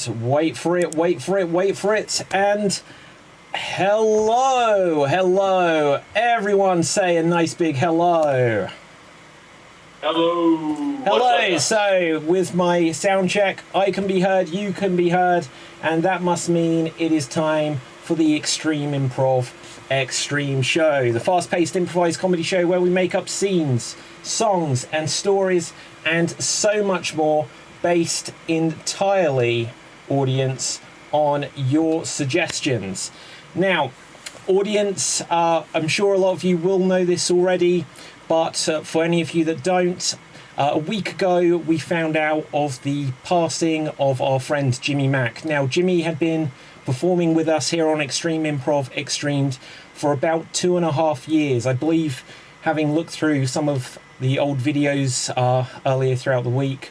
wait for it, and hello, everyone say a nice big hello. Hello. So with my sound check, I can be heard, you can be heard, and that must mean it is time for the Extreme Improv XStreamed show, the fast-paced improvised comedy show where we make up scenes, songs and stories and so much more based entirely, audience, on your suggestions. Now, audience, I'm sure a lot of you will know this already, but for any of you that don't, a week ago we found out of the passing of our friend Jimmy Mack. Now, Jimmy had been performing with us here on Extreme Improv XStreamed for about 2.5 years. I believe, having looked through some of the old videos earlier throughout the week,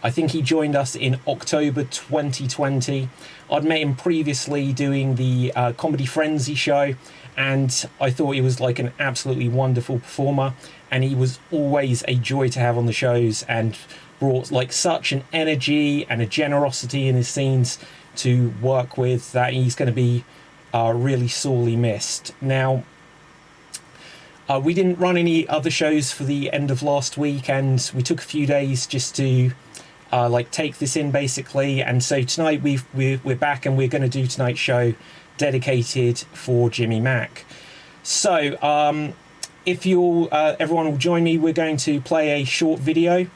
I think he joined us in October 2020. I'd met him previously doing the Comedy Frenzy show, and I thought he was like an absolutely wonderful performer, and he was always a joy to have on the shows and brought like such an energy and a generosity in his scenes to work with that he's going to be really sorely missed. Now, we didn't run any other shows for the end of last week, and we took a few days just to take this in basically. And so tonight we're back, and we're going to do tonight's show dedicated for Jimmy Mack. So if everyone will join me, we're going to play a short video.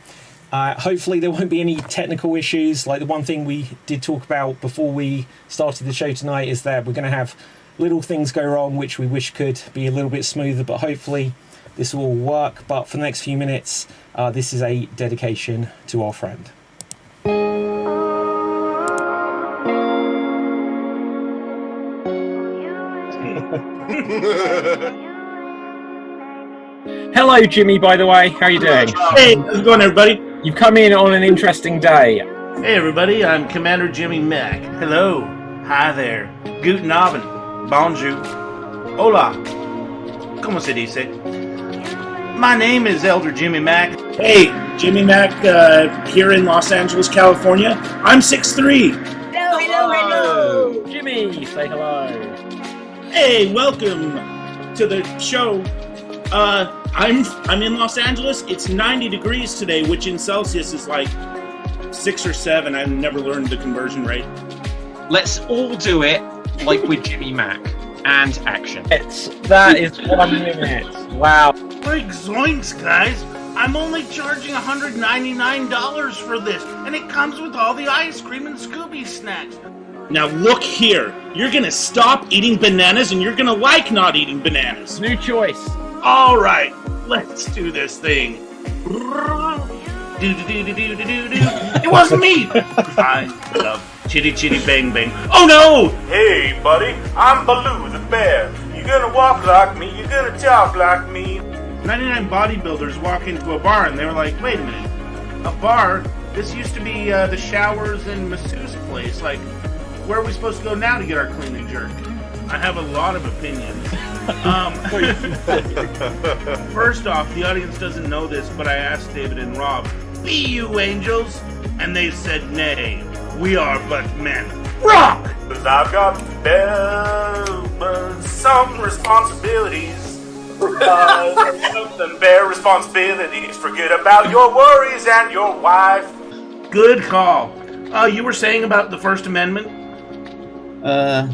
Hopefully there won't be any technical issues. Like the one thing we did talk about before we started the show tonight is that we're going to have little things go wrong which we wish could be a little bit smoother, but hopefully this will all work. But for the next few minutes, this is a dedication to our friend. Hello, Jimmy, by the way. How are you doing? Hey, how's it going, everybody? You've come in on an interesting day. Hey, everybody, I'm Commander Jimmy Mack. Hello. Hi there. Guten Abend. Bonjour. Hola. Como se dice? My name is Elder Jimmy Mack. Hey, Jimmy Mack here in Los Angeles, California. I'm 6'3". Hello. Jimmy, say hello. Hey, welcome to the show. I'm in Los Angeles. It's 90 degrees today, which in Celsius is like 6 or 7. I've never learned the conversion rate. Let's all do it like with Jimmy Mack. And action. That is 1 minute. Wow. Like zoinks, guys. I'm only charging $199 for this, and it comes with all the ice cream and Scooby snacks. Now look here. You're gonna stop eating bananas, and you're gonna like not eating bananas. New choice. All right, let's do this thing. It wasn't me. I love chitty chitty bang bang. Oh no! Hey, buddy, I'm Baloo the bear. You gonna walk like me, you gonna talk like me. 99 bodybuilders walk into a bar and they were like, wait a minute, a bar? This used to be the showers and masseuse place. Like, where are we supposed to go now to get our clean and jerk? I have a lot of opinions. First off, the audience doesn't know this, but I asked David and Rob, be you angels? And they said, nay, we are but men. Rock! Cause I've got some responsibilities. Some bear responsibilities. Forget about your worries and your wife. Good call. You were saying about the First Amendment? I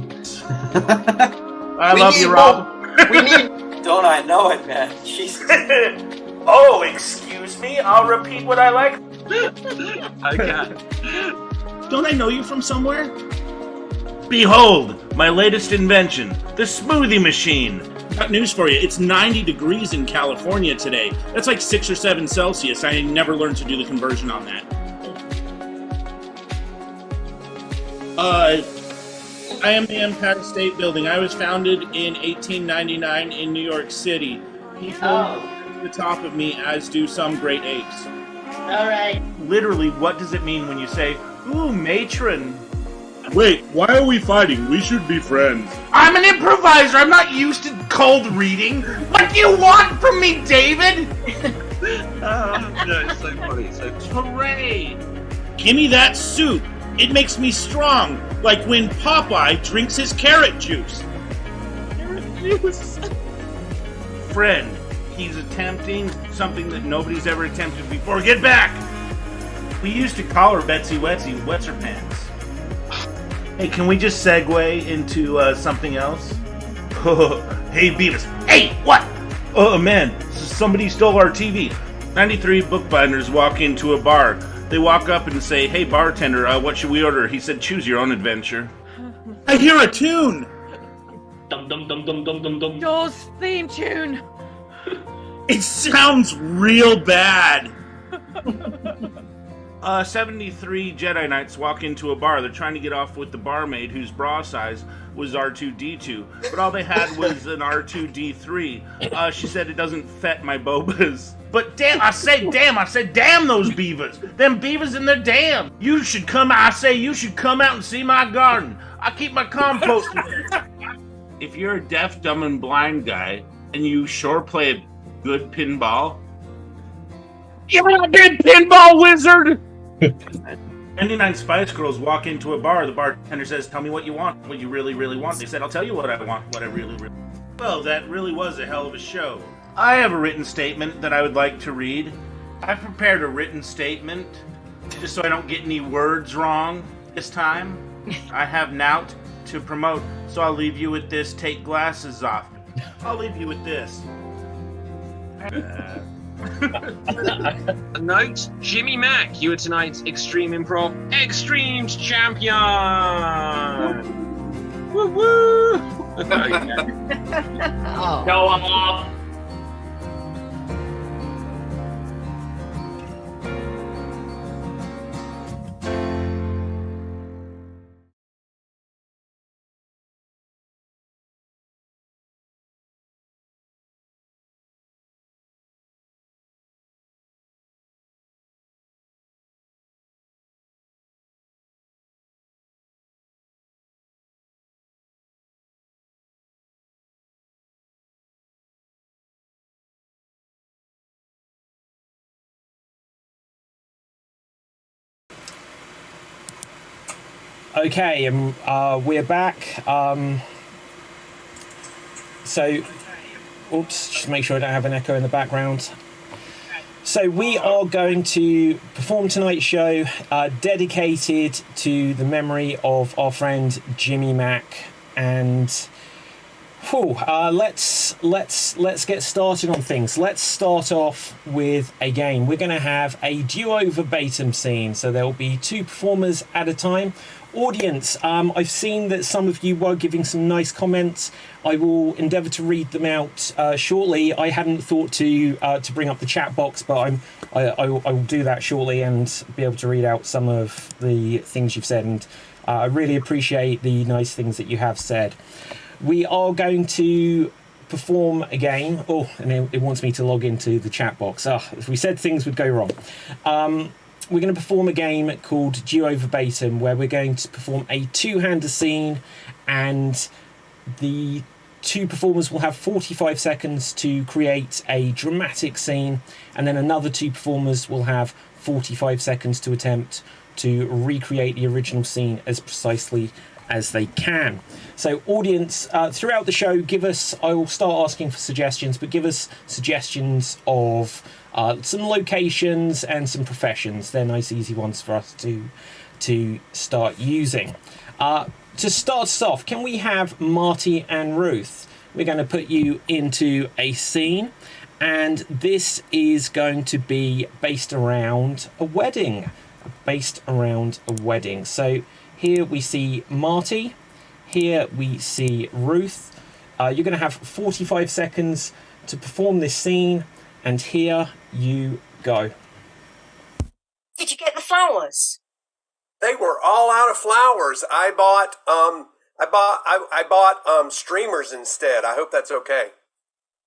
love you, Rob. We need... Don't I know it, man? Jesus. Oh, excuse me? I'll repeat what I like. Okay. Don't I know you from somewhere? Behold, my latest invention, the smoothie machine. Got news for you. It's 90 degrees in California today. That's like 6 or 7 Celsius. I never learned to do the conversion on that. I am the Empire State Building. I was founded in 1899 in New York City. People at the top of me, as do some great apes. All right. Literally, what does it mean when you say, ooh, matron? Wait, why are we fighting? We should be friends. I'm an improviser. I'm not used to cold reading. What do you want from me, David? No, it's so funny. So hooray! Give me that suit. It makes me strong, like when Popeye drinks his carrot juice. Friend, he's attempting something that nobody's ever attempted before. Get back! We used to call her Betsy Wetsy, Wets Her Pants. Hey, can we just segue into something else? Hey, Beavis. Hey, what? Oh, man, somebody stole our TV. 93 bookbinders walk into a bar. They walk up and say, hey, bartender, what should we order? He said, choose your own adventure. I hear a tune. Dum dum dum dum dum dum dum. Jaws theme tune. It sounds real bad. 73 Jedi Knights walk into a bar. They're trying to get off with the barmaid whose bra size was R2-D2, but all they had was an R2-D3. She said it doesn't fit my bobas. But damn, I said damn those beavers. Them beavers and their dam. You should come out and see my garden. I keep my compost. If you're a deaf, dumb, and blind guy, and you sure play a good pinball, you're a good pinball wizard! 99 Spice Girls walk into a bar. The bartender says, tell me what you want, what you really, really want. They said, I'll tell you what I want, what I really, really want. Well, that really was a hell of a show. I have a written statement that I would like to read. I've prepared a written statement, just so I don't get any words wrong this time. I have Nout to promote, so I'll leave you with this. Take glasses off. I'll leave you with this. Note, Jimmy Mack, you are tonight's Extreme Improv XStreamed champion. Woo woo! Go off. Okay, we're back. So, oops, just make sure I don't have an echo in the background. So we are going to perform tonight's show dedicated to the memory of our friend Jimmy Mack, and let's get started on things. Let's start off with a game. We're going to have a duo verbatim scene, so there will be two performers at a time. Audience, I've seen that some of you were giving some nice comments. I will endeavour to read them out shortly. I hadn't thought to bring up the chat box, but I will do that shortly and be able to read out some of the things you've said. And I really appreciate the nice things that you have said. We are going to perform a game. Oh, and it wants me to log into the chat box. If we said things would go wrong. We're going to perform a game called Duo Verbatim, where we're going to perform a two-hander scene, and the two performers will have 45 seconds to create a dramatic scene, and then another two performers will have 45 seconds to attempt to recreate the original scene as precisely as they can. So audience, throughout the show, I will start asking for suggestions, but give us suggestions of some locations and some professions. They're nice easy ones for us to start using. To start us off, can we have Marty and Ruth? We're going to put you into a scene, and this is going to be based around a wedding. So here we see Marty, here we see Ruth. You're going to have 45 seconds to perform this scene, and here you go. Did you get the flowers? They were all out of flowers. I bought streamers instead. I hope that's okay.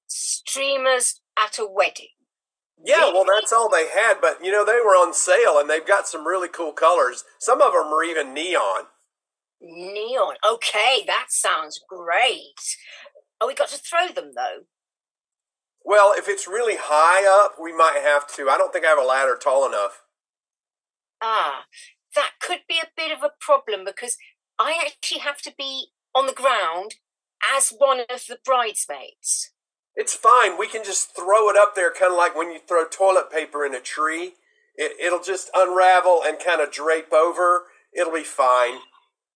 Streamers at a wedding? Yeah, Really? well, that's all they had, but, they were on sale, and they've got some really cool colors. Some of them are even neon. Neon. Okay, that sounds great. Oh, we got to throw them, though. Well, if it's really high up, we might have to. I don't think I have a ladder tall enough. Ah, that could be a bit of a problem because I actually have to be on the ground as one of the bridesmaids. It's fine. We can just throw it up there, kind of like when you throw toilet paper in a tree. It'll just unravel and kind of drape over. It'll be fine.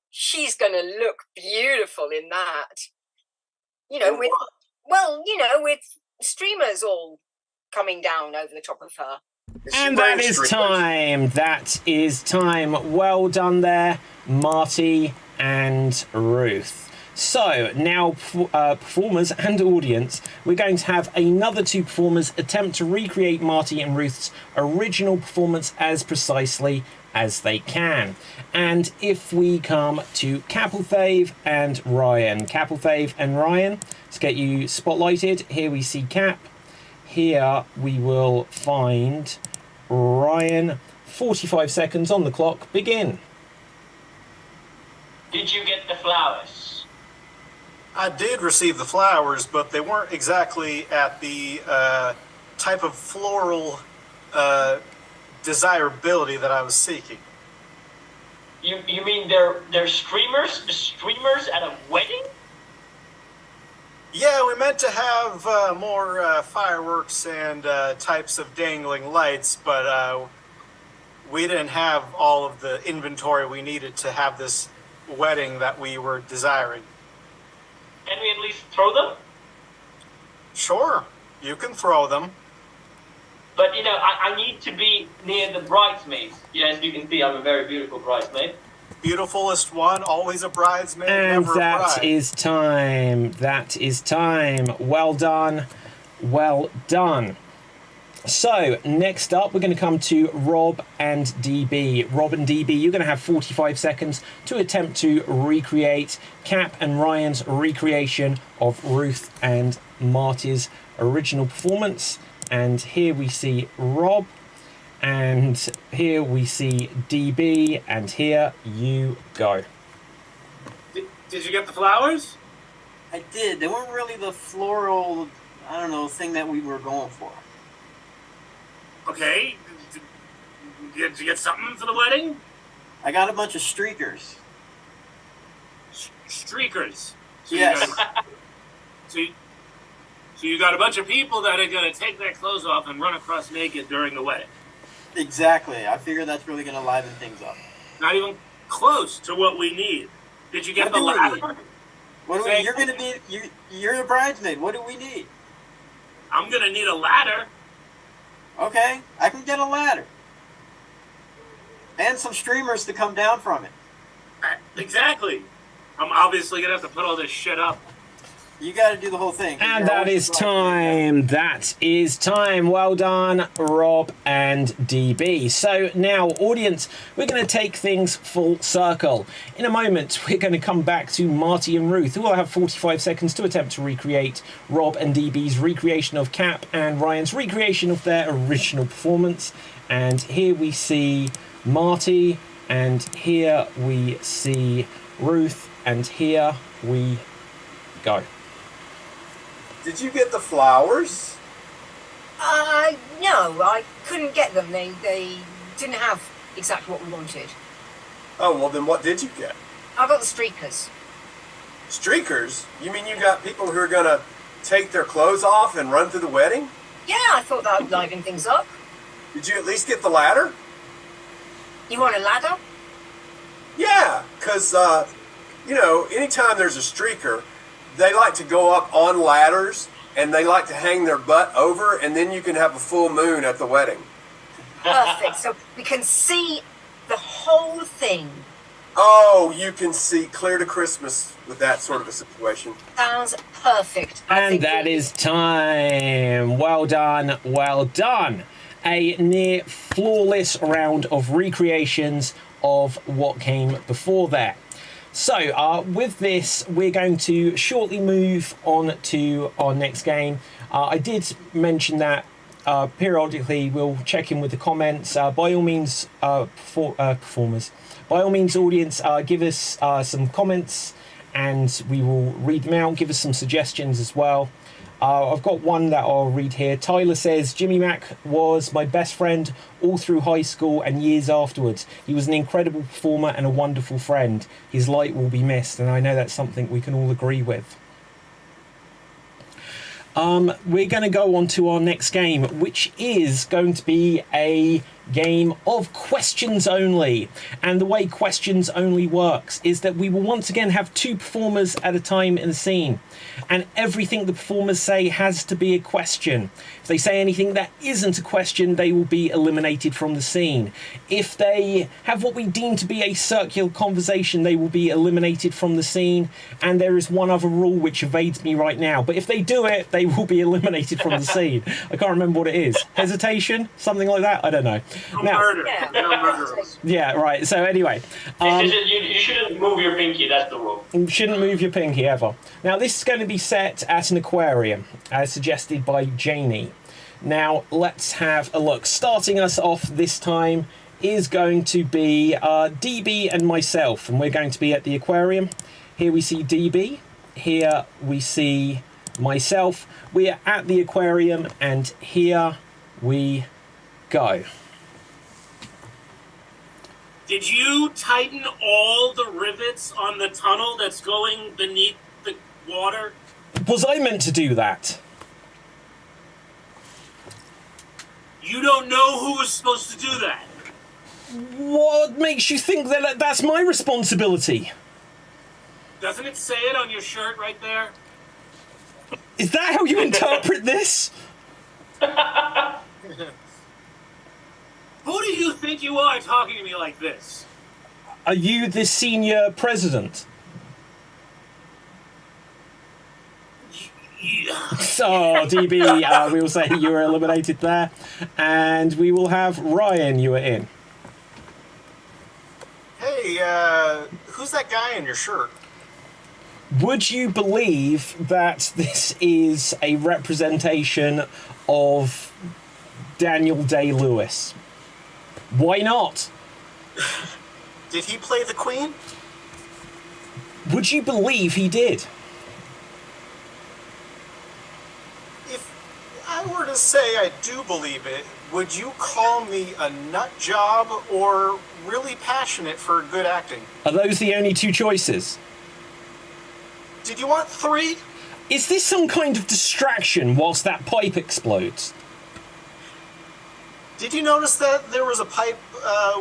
She's going to look beautiful in that. With streamers all coming down over the top of her. And that is time. That is time. Well done there, Marty and Ruth. So now, performers and audience, we're going to have another two performers attempt to recreate Marty and Ruth's original performance as precisely as they can. And if we come to Capelthave and Ryan. Capelthave and Ryan, let's get you spotlighted. Here we see Cap. Here we will find Ryan. 45 seconds on the clock. Begin. Did you get the flowers? I did receive the flowers, but they weren't exactly at the type of floral desirability that I was seeking. You mean they're streamers? Streamers at a wedding? Yeah, we meant to have more fireworks and types of dangling lights, but we didn't have all of the inventory we needed to have this wedding that we were desiring. Can we at least throw them? Sure, you can throw them. But, I need to be near the bridesmaids. As you can see, I'm a very beautiful bridesmaid. Beautifulest one, always a bridesmaid, And never a bride. that is time. That is time. Well done. Well done. So, next up, we're going to come to Rob and DB. Rob and DB, you're going to have 45 seconds to attempt to recreate Cap and Ryan's recreation of Ruth and Marty's original performance. And here we see Rob, and here we see DB, and here you go. Did you get the flowers? I did. They weren't really the floral, thing that we were going for. Okay. Did you get something for the wedding? I got a bunch of streakers. Streakers? So Yes. So you got a bunch of people that are going to take their clothes off and run across naked during the wedding. Exactly. I figure that's really going to liven things up. Not even close to what we need. Did you get the ladder? You're going to be, you're a bridesmaid. What do we need? I'm going to need a ladder. Okay, I can get a ladder. And some streamers to come down from it. Exactly. I'm obviously going to have to put all this shit up. You got to do the whole thing. And that is time. That is time. Well done, Rob and DB. So now, audience, we're going to take things full circle. In a moment, we're going to come back to Marty and Ruth, who will have 45 seconds to attempt to recreate Rob and DB's recreation of Cap and Ryan's recreation of their original performance. And here we see Marty, and here we see Ruth, and here we go. Did you get the flowers? No, I couldn't get them. They didn't have exactly what we wanted. Oh, well then what did you get? I got the streakers. Streakers? You mean you got people who are going to take their clothes off and run through the wedding? Yeah, I thought that would liven things up. Did you at least get the ladder? You want a ladder? Yeah, because, anytime there's a streaker, they like to go up on ladders, and they like to hang their butt over, and then you can have a full moon at the wedding. Perfect. So we can see the whole thing. Oh, you can see clear to Christmas with that sort of a situation. Sounds perfect. And that is time. Well done. Well done. A near flawless round of recreations of what came before there. So, with this, we're going to shortly move on to our next game. I did mention that periodically we'll check in with the comments. By all means, performers, by all means, audience, give us some comments and we will read them out. Give us some suggestions as well. I've got one that I'll read here. Tyler says, Jimmy Mack was my best friend all through high school and years afterwards. He was an incredible performer and a wonderful friend. His light will be missed, and I know that's something we can all agree with. We're going to go on to our next game, which is going to be a game of questions only. And the way questions only works is that we will once again have 2 performers at a time in the scene, and everything the performers say has to be a question. If they say anything that isn't a question, they will be eliminated from the scene. If they have what we deem to be a circular conversation, they will be eliminated from the scene. And there is one other rule which evades me right now, but if they do it, they will be eliminated from the scene. I can't remember what it is. Hesitation? Something like that? I don't know. Now, Murder. No murder. yeah, right. So anyway, You shouldn't move your pinky, that's the rule. you shouldn't move your pinky ever. Now, this is going to be set at an aquarium, as suggested by Janie. Now, let's have a look. Starting us off this time is going to be DB and myself, and we're going to be at the aquarium. Here we see DB. Here we see myself. We are at the aquarium, and here we go. Did you tighten all the rivets on the tunnel that's going beneath the water? Was I meant to do that? You don't know who was supposed to do that. What makes you think that that's my responsibility? Doesn't it say it on your shirt right there? Is that how you interpret this? Who do you think you are talking to me like this? Are you the senior president? Oh, DB, we will say you were eliminated there. And we will have Ryan, you are in. Hey, who's that guy in your shirt? Would you believe that this is a representation of Daniel Day-Lewis? Why not? Did he play the Queen? Would you believe he did? If I were to say I do believe it, would you call me a nut job or really passionate for good acting? Are those the only 2 choices? Did you want 3? Is this some kind of distraction whilst that pipe explodes? Did you notice that there was a pipe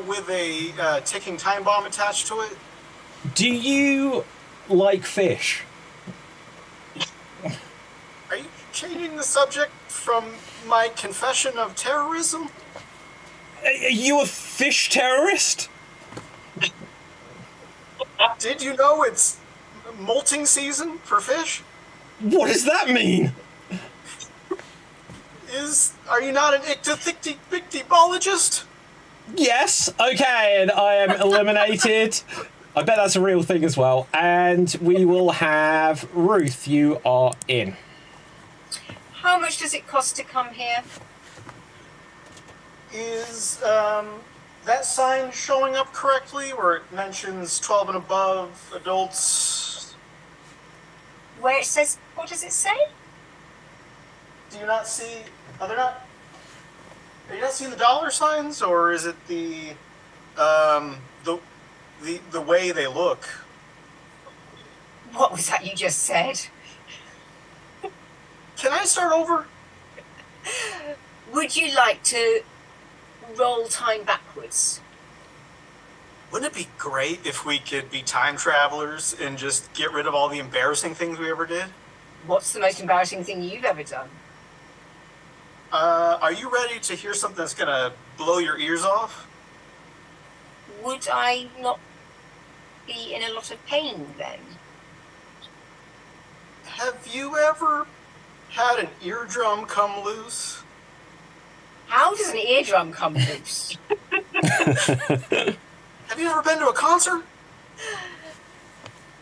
with a ticking time bomb attached to it? Do you like fish? Are you changing the subject from my confession of terrorism? Are you a fish terrorist? Did you know it's molting season for fish? What does that mean? Are you not an ichthyologist? Yes, okay, and I am eliminated. I bet that's a real thing as well. And we will have Ruth, you are in. How much does it cost to come here? Is that sign showing up correctly where it mentions 12 and above adults? Where it says, what does it say? Do you not see, are you not seeing the dollar signs, or is it the way they look? What was that you just said? Can I start over? Would you like to roll time backwards? Wouldn't it be great if we could be time travelers and just get rid of all the embarrassing things we ever did? What's the most embarrassing thing you've ever done? Are you ready to hear something that's gonna blow your ears off? Would I not be in a lot of pain then? Have you ever had an eardrum come loose? How does an eardrum come loose? Have you ever been to a concert?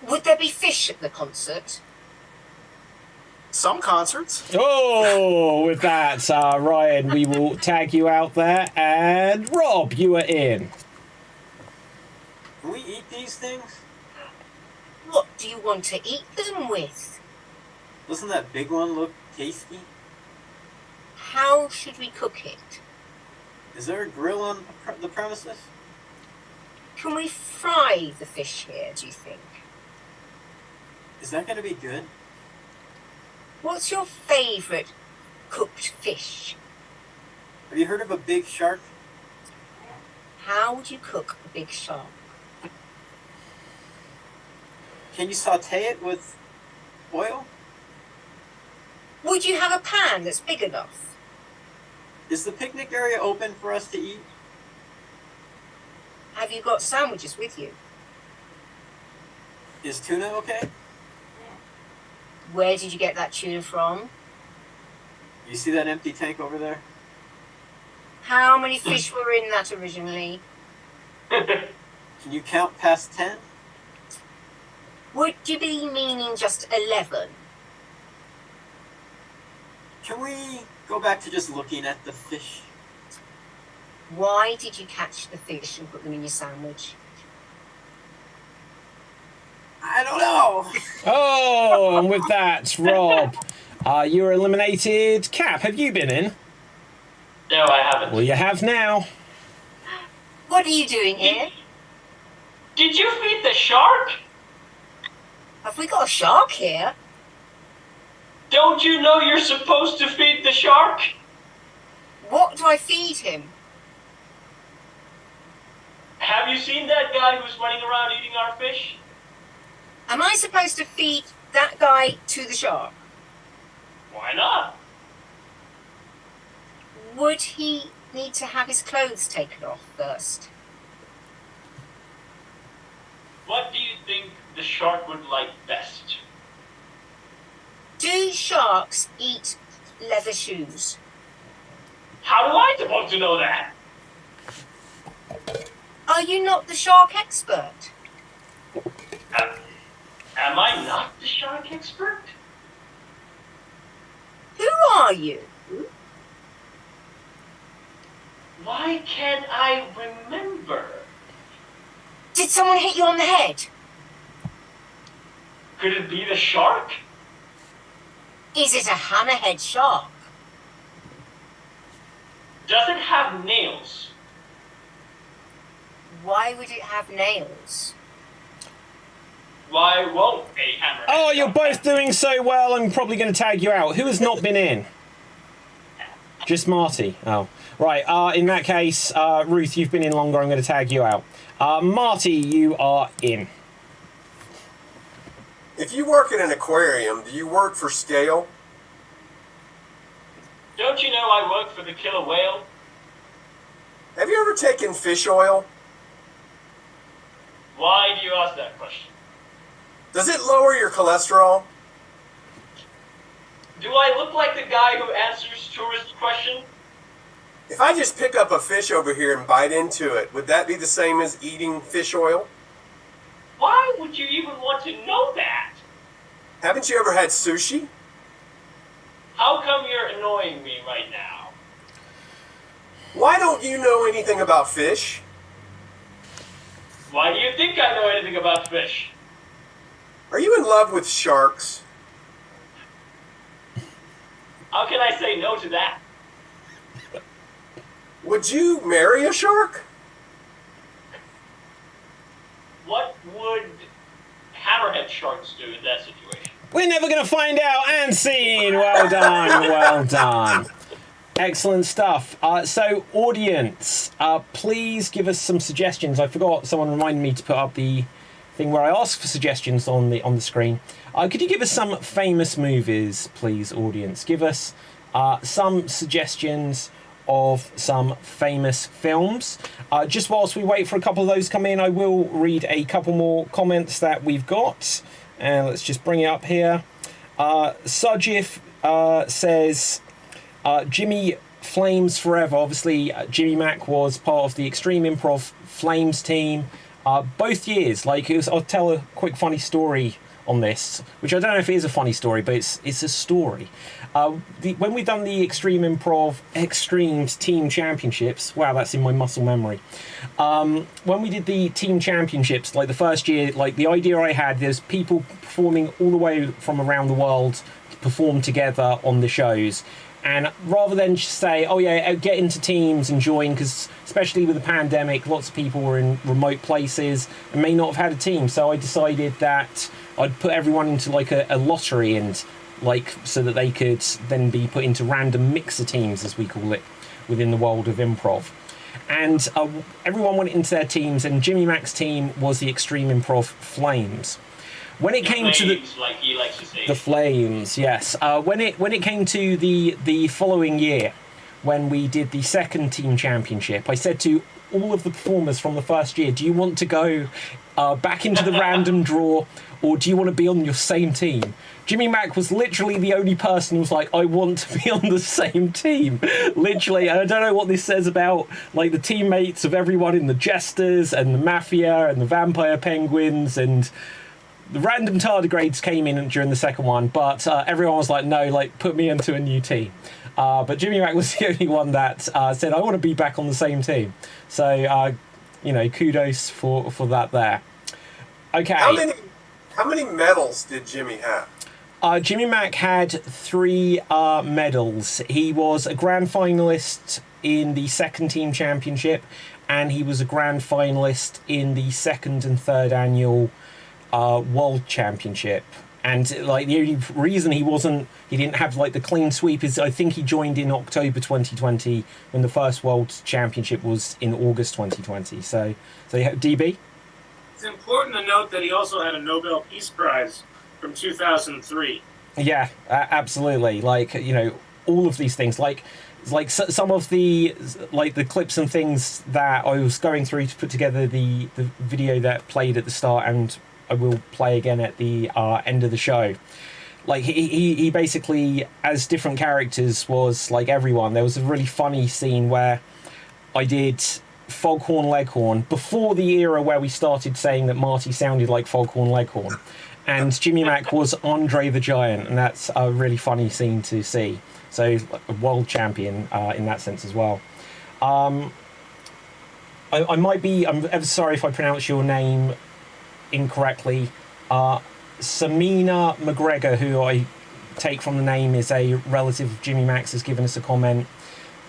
Would there be fish at the concert? Some concerts. Oh, with that, Ryan, we will tag you out there. And Rob, you are in. Can we eat these things? What do you want to eat them with? Doesn't that big one look tasty? How should we cook it? Is there a grill on the premises? Can we fry the fish here, do you think? Is that going to be good? What's your favourite cooked fish? Have you heard of a big shark? How would you cook a big shark? Can you saute it with oil? Would you have a pan that's big enough? Is the picnic area open for us to eat? Have you got sandwiches with you? Is tuna okay? Where did you get that tuna from? You see that empty tank over there? How many fish were in that originally? Can you count past 10? Would you be meaning just 11? Can we go back to just looking at the fish? Why did you catch the fish and put them in your sandwich? I don't know. Oh, and with that, Rob, you're eliminated. Cap, have you been in? No, I haven't. Well, you have now. What are you doing here? Did you feed the shark? Have we got a shark here? Don't you know you're supposed to feed the shark? What do I feed him? Have you seen that guy who's running around eating our fish? Am I supposed to feed that guy to the shark? Why not? Would he need to have his clothes taken off first? What do you think the shark would like best? Do sharks eat leather shoes? How am I supposed to know that? Are you not the shark expert? Am I not the shark expert? Who are you? Why can't I remember? Did someone hit you on the head? Could it be the shark? Is it a hammerhead shark? Does it have nails? Why would it have nails? Why won't a hammerhead Oh, you're shark both have- doing so well. I'm probably going to tag you out. Who has not been in? Just Marty. Oh, right. In that case, Ruth, you've been in longer. I'm going to tag you out. Marty, you are in. If you work in an aquarium, do you work for scale? Don't you know I work for the killer whale? Have you ever taken fish oil? Why do you ask that question? Does it lower your cholesterol? Do I look like the guy who answers tourist questions? If I just pick up a fish over here and bite into it, would that be the same as eating fish oil? Why would you even want to know that? Haven't you ever had sushi? How come you're annoying me right now? Why don't you know anything about fish? Why do you think I know anything about fish? Are you in love with sharks? How can I say no to that? Would you marry a shark? What would hammerhead sharks do in that situation? We're never going to find out. And scene. Well done. Well done. Excellent stuff. So, audience, please give us some suggestions. I forgot. Someone reminded me to put up the thing where I ask for suggestions on the screen. Could you give us some famous movies, please, audience? Give us some suggestions of some famous films. Just whilst we wait for a couple of those to come in, I will read a couple more comments that we've got. And let's just bring it up here. Sujif says, Jimmy Flames Forever. Obviously, Jimmy Mack was part of the Extreme Improv Flames team both years. I'll tell a quick funny story on this, which I don't know if it is a funny story, but it's a story. When we've done the Extreme Improv XStreamed team championships, wow, that's in my muscle memory. When we did the team championships, the first year, the idea I had, there's people performing all the way from around the world perform together on the shows. And rather than just say, oh yeah, get into teams and join, because especially with the pandemic, lots of people were in remote places and may not have had a team. So I decided that I'd put everyone into like a lottery, and like so that they could then be put into random mixer teams, as we call it, within the world of improv. And everyone went into their teams, and Jimmy Mac's team was the Extreme Improv Flames. When it came to like he likes to say. the Flames, yes. When it came to the following year, when we did the second team championship, I said to all of the performers from the first year, do you want to go back into the random draw, or do you want to be on your same team? Jimmy Mac was literally the only person who was like, I want to be on the same team. Literally, I don't know what this says about like the teammates of everyone in the Jesters and the Mafia and the Vampire Penguins, and the random tardigrades came in during the second one, but everyone was like, no, like put me into a new team. But Jimmy Mac was the only one that said, I want to be back on the same team. So, kudos for that there. Okay. How many medals did Jimmy have? Jimmy Mac had 3 medals. He was a grand finalist in the second team championship, and he was a grand finalist in the second and third annual World Championship. And like the only reason he didn't have like the clean sweep is I think he joined in October 2020 when the first World Championship was in August 2020. So you have DB. It's important to note that he also had a Nobel Peace Prize from 2003. Yeah, absolutely. Like, all of these things, like some of the clips and things that I was going through to put together the video that played at the start, and I will play again at the end of the show. Like he basically, as different characters, was like everyone. There was a really funny scene where I did Foghorn Leghorn before the era where we started saying that Marty sounded like Foghorn Leghorn, and Jimmy Mac was Andre the Giant, and that's a really funny scene to see. So a world champion in that sense as well. I'm ever sorry if I pronounce your name incorrectly. Samina McGregor, who I take from the name is a relative of Jimmy Mac's, has given us a comment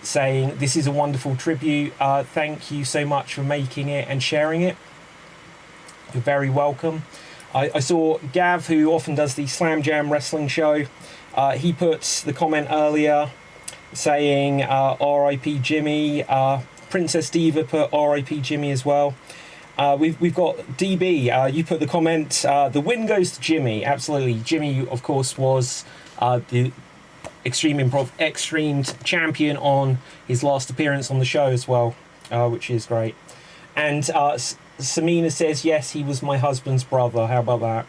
saying, this is a wonderful tribute. Thank you so much for making it and sharing it. You're very welcome. I saw Gav, who often does the Slam Jam wrestling show. He put the comment earlier saying R.I.P. Jimmy. Princess Diva put R.I.P. Jimmy as well. We've got DB. You put the comment, the win goes to Jimmy. Absolutely. Jimmy, of course, was the Extreme Improv XStreamed champion on his last appearance on the show as well, which is great. And Samina says, yes, he was my husband's brother. How about that?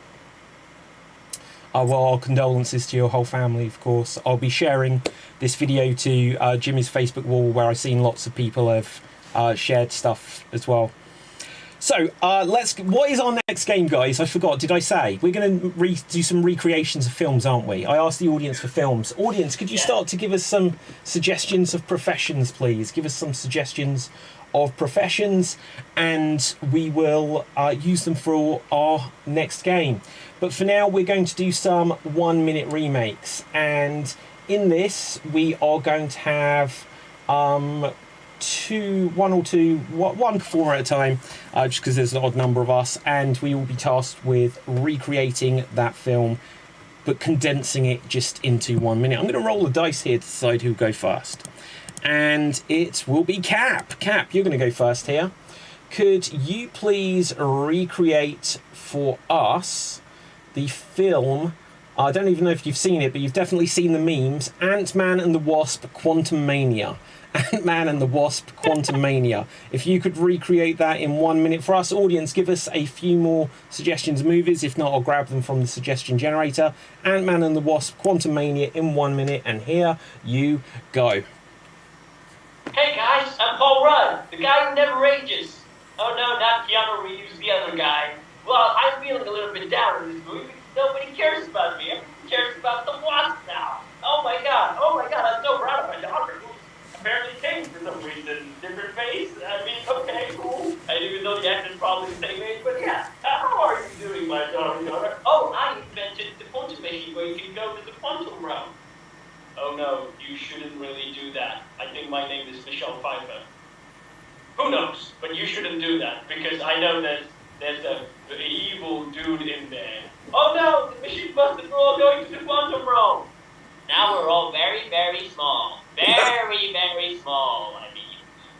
Well, our condolences to your whole family, of course. I'll be sharing this video to Jimmy's Facebook wall, where I've seen lots of people have shared stuff as well. So what is our next game, guys? I forgot. Did I say we're going to do some recreations of films, aren't we? I asked the audience for films. Audience, could you start to give us some suggestions of professions, please? Give us some suggestions of professions, and we will use them for our next game. But for now, we're going to do some 1-minute remakes, and in this we are going to have one performer at a time, just because there's an odd number of us, and we will be tasked with recreating that film but condensing it just into 1 minute. I'm going to roll the dice here to decide who'll go first, and it will be Cap. Cap, you're going to go first here. Could you please recreate for us the film, I don't even know if you've seen it, but you've definitely seen the memes, Ant-Man and the Wasp Quantumania. Ant-Man and the Wasp Quantumania. If you could recreate that in 1 minute for us, audience, give us a few more suggestions of movies. If not, I'll grab them from the suggestion generator. Ant-Man and the Wasp Quantumania in 1 minute, and here you go. Hey guys, I'm Paul Rudd, the guy who never ages. Oh no, not Keanu Reeves, the other guy. Well, I'm feeling a little bit down in this movie because nobody cares about me. Everybody cares about the Wasp now. Oh my god, I'm so proud of my daughter, who's apparently changed for some reason. Different face, I mean, okay, cool. I didn't even know the actor's probably the same age, but yeah. How are you doing, my daughter? Oh, I invented the quantum machine where you can go to the quantum you shouldn't really do that. I think my name is Michelle Pfeiffer. Who knows? But you shouldn't do that, because I know there's a evil dude in there. Oh no, the machine busters are all going to the quantum realm. Now we're all very, very small. Very, very small, I mean.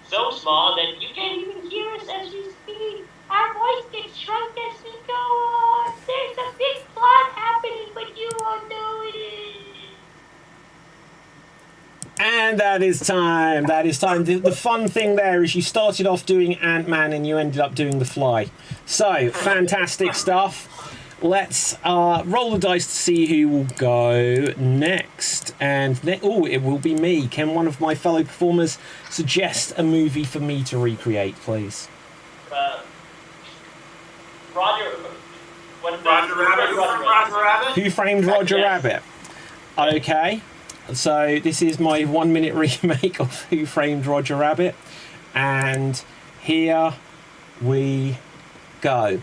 So small that you can't even hear us as we speak. Our voice gets shrunk as we go on. There's a big plot happening, but you won't know it. And that is time. That is time. The fun thing there is you started off doing Ant-Man and you ended up doing The Fly. So, fantastic stuff. Let's roll the dice to see who will go next. And it will be me. Can one of my fellow performers suggest a movie for me to recreate, please? Roger Rabbit. Who Framed Roger Rabbit? Okay. So this is my 1-minute remake of Who Framed Roger Rabbit. And here we go.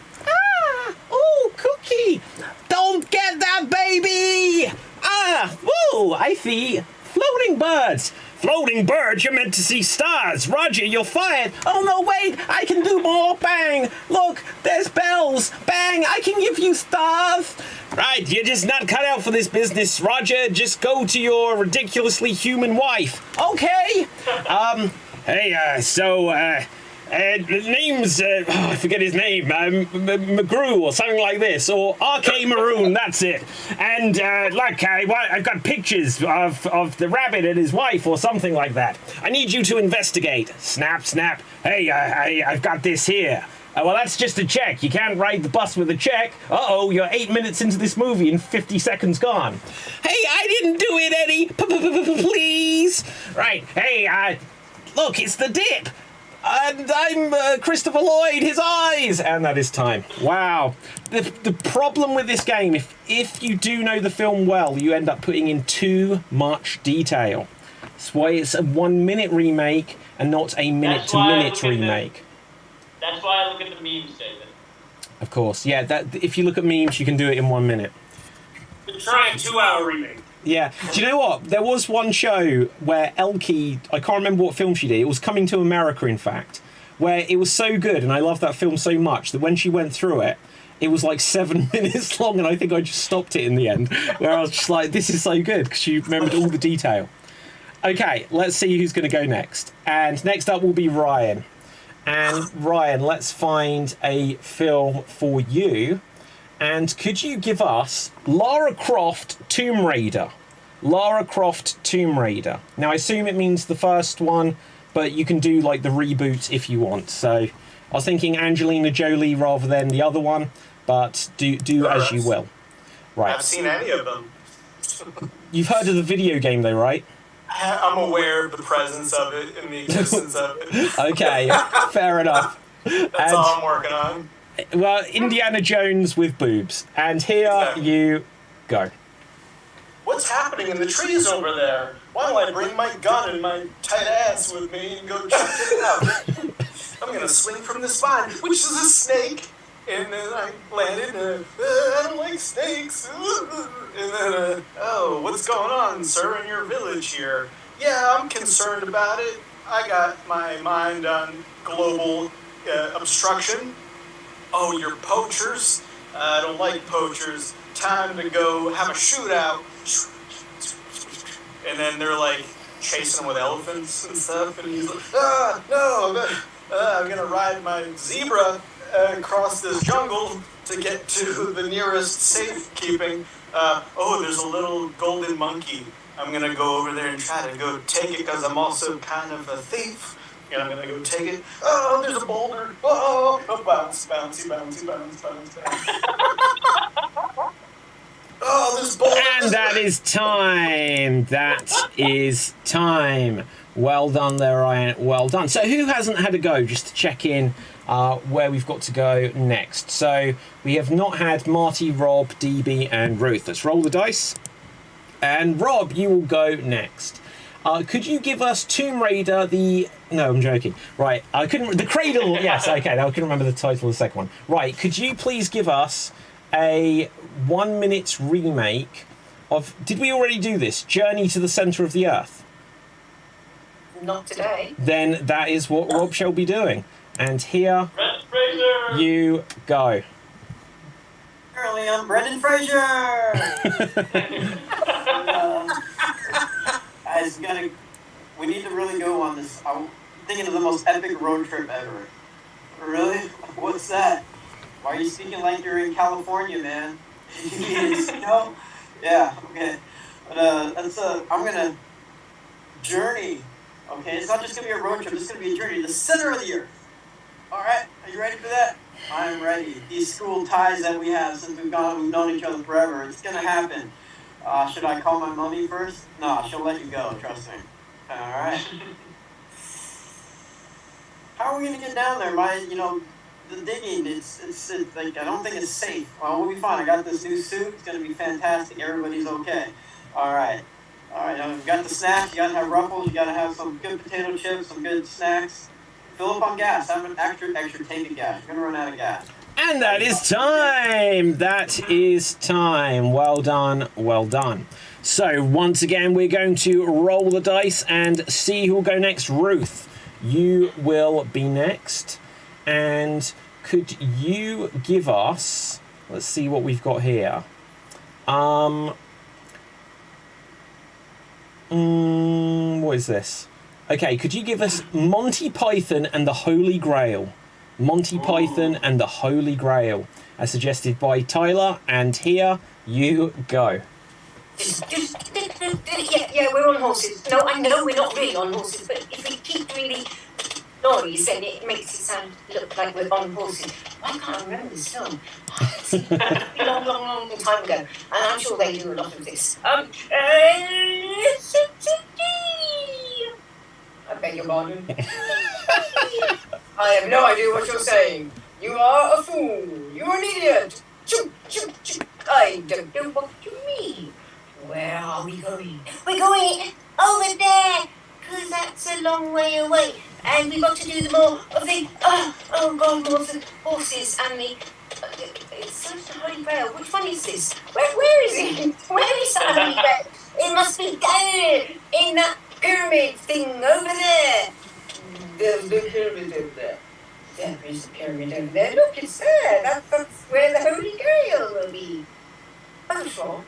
Cookie! Don't get that, baby! Whoa! I see floating birds. Floating birds? You're meant to see stars. Roger, you're fired. Oh, no, wait. I can do more. Bang. Look, there's bells. Bang. I can give you stars. Right, you're just not cut out for this business, Roger. Just go to your ridiculously human wife. Okay. The name's, I forget his name, McGrew or something like this, or R.K. Maroon, that's it. And, I've got pictures of the rabbit and his wife or something like that. I need you to investigate. Snap, snap. Hey, I've got this here. Well, that's just a check. You can't ride the bus with a check. Uh-oh, you're 8 minutes into this movie and 50 seconds gone. Hey, I didn't do it, Eddie. Please. Right, hey, look, it's the dip. And I'm Christopher Lloyd, his eyes! And that is time. Wow. The problem with this game, if you do know the film well, you end up putting in too much detail. That's why it's a 1-minute remake and not a minute-to-minute remake. That's why I look at the memes, David. Of course, yeah. If you look at memes, you can do it in 1 minute. Try a 2-hour remake. Yeah. Do you know what? There was one show where Elkie, I can't remember what film she did. It was Coming to America, in fact, where it was so good, and I love that film so much that when she went through it, it was like 7 minutes long, and I think I just stopped it in the end, where I was just like, this is so good, because she remembered all the detail. Okay, let's see who's going to go next. And next up will be Ryan. And Ryan, let's find a film for you. And could you give us Lara Croft Tomb Raider? Lara Croft Tomb Raider. Now, I assume it means the first one, but you can do, like, the reboot if you want. So I was thinking Angelina Jolie rather than the other one, but do as you will. Right. I've seen any of them. You've heard of the video game, though, right? I'm aware of the presence of it and the existence of it. Okay, fair enough. That's all I'm working on. Well, Indiana Jones with boobs. And here you go. What's happening in the trees over there? Why don't I bring my gun and my tight ass with me and go check it out? I'm going to swing from this vine, which is a snake. And then I landed and I don't like snakes. And then, oh, what's going on, sir, in your village here? Yeah, I'm concerned about it. I got my mind on global obstruction. Oh, you're poachers? I don't like poachers. Time to go have a shootout. And then they're like chasing him with elephants and stuff. And he's like, no, I'm going to ride my zebra across this jungle to get to the nearest safekeeping. There's a little golden monkey. I'm going to go over there and try to go take it because I'm also kind of a thief. And I'm going to go take it. Oh, there's a boulder. Oh, bounce, bouncy, bouncy, bounce, bounce, bounce. Oh, there's boulder. And that is time. That is time. Well done there, Ryan. Well done. So who hasn't had a go, just to check in where we've got to go next? So we have not had Marty, Rob, DB, and Ruth. Let's roll the dice. And Rob, you will go next. Could you give us Tomb Raider, No, I'm joking. Right, I couldn't... The Cradle... Yes, okay, I couldn't remember the title of the second one. Right, could you please give us a 1-minute remake of... Did we already do this? Journey to the Centre of the Earth? Not today. Then that is what Rob shall be doing. And here Fraser! you go. Currently, I'm Brendan Fraser. Guys, we need to really go on this. I'm thinking of the most epic road trip ever. Really? What's that? Why are you speaking like you're in California, man? No? Yeah, okay. But I'm gonna journey. Okay, it's not just gonna be a road trip. It's gonna be a journey to the center of the earth. All right, are you ready for that? I'm ready. These school ties that we have since we've known each other forever. It's gonna happen. Should I call my mommy first? No, she'll let you go. Trust me. All right. How are we gonna get down there? The digging. It's like I don't think it's safe. Well, we'll be fine. I got this new suit. It's gonna be fantastic. Everybody's okay. All right. We got the snacks. You gotta have Ruffles. You gotta have some good potato chips. Some good snacks. Fill up on gas. Have an extra tank of gas. You're gonna run out of gas. And that is time. That is time. Well done. Well done. So once again, we're going to roll the dice and see who will go next. Ruth, you will be next. And could you give us... Let's see what we've got here. What is this? Okay, could you give us Monty Python and the Holy Grail? Monty Python and the Holy Grail, as suggested by Tyler. And here you go. Yeah, we're on horses. No, I know we're not really on horses, but if we keep really noise, then it makes it sound look like we're on horses. Why can't I remember this film? It's a long time ago, and I'm sure they do a lot of this. I beg your pardon. I have no idea what you're saying. You are a fool. You're an idiot. I don't know what you mean. Where are we going? We're going over there, because that's a long way away. And we've got to do more of the, more of the horses and the, it's such a Holy Grail. Which one is this? Where is it? Where is that Holy Grail? It must be down in that pyramid thing over there. There's the pyramid over there. There is the pyramid over there. Look, it's there. That's where the Holy Grail will be. Oh, sure.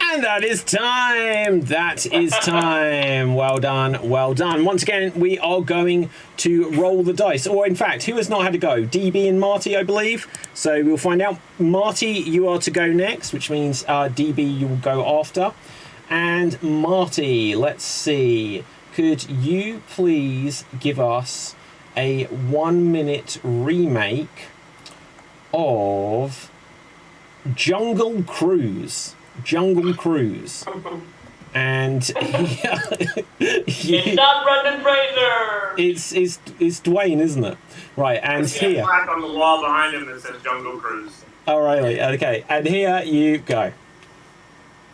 And that is time. That is time. Well done. Well done. Once again, we are going to roll the dice. Or, in fact, who has not had a go? DB and Marty, I believe. So we'll find out. Marty, you are to go next, which means DB, you will go after. And Marty, let's see. Could you please give us a 1-minute remake of Jungle Cruise? Jungle Cruise. And it's not Brendan Fraser. It's Dwayne, isn't it? Right, and here. Plaque on the wall behind him that says Jungle Cruise. Oh, really? Okay, and here you go.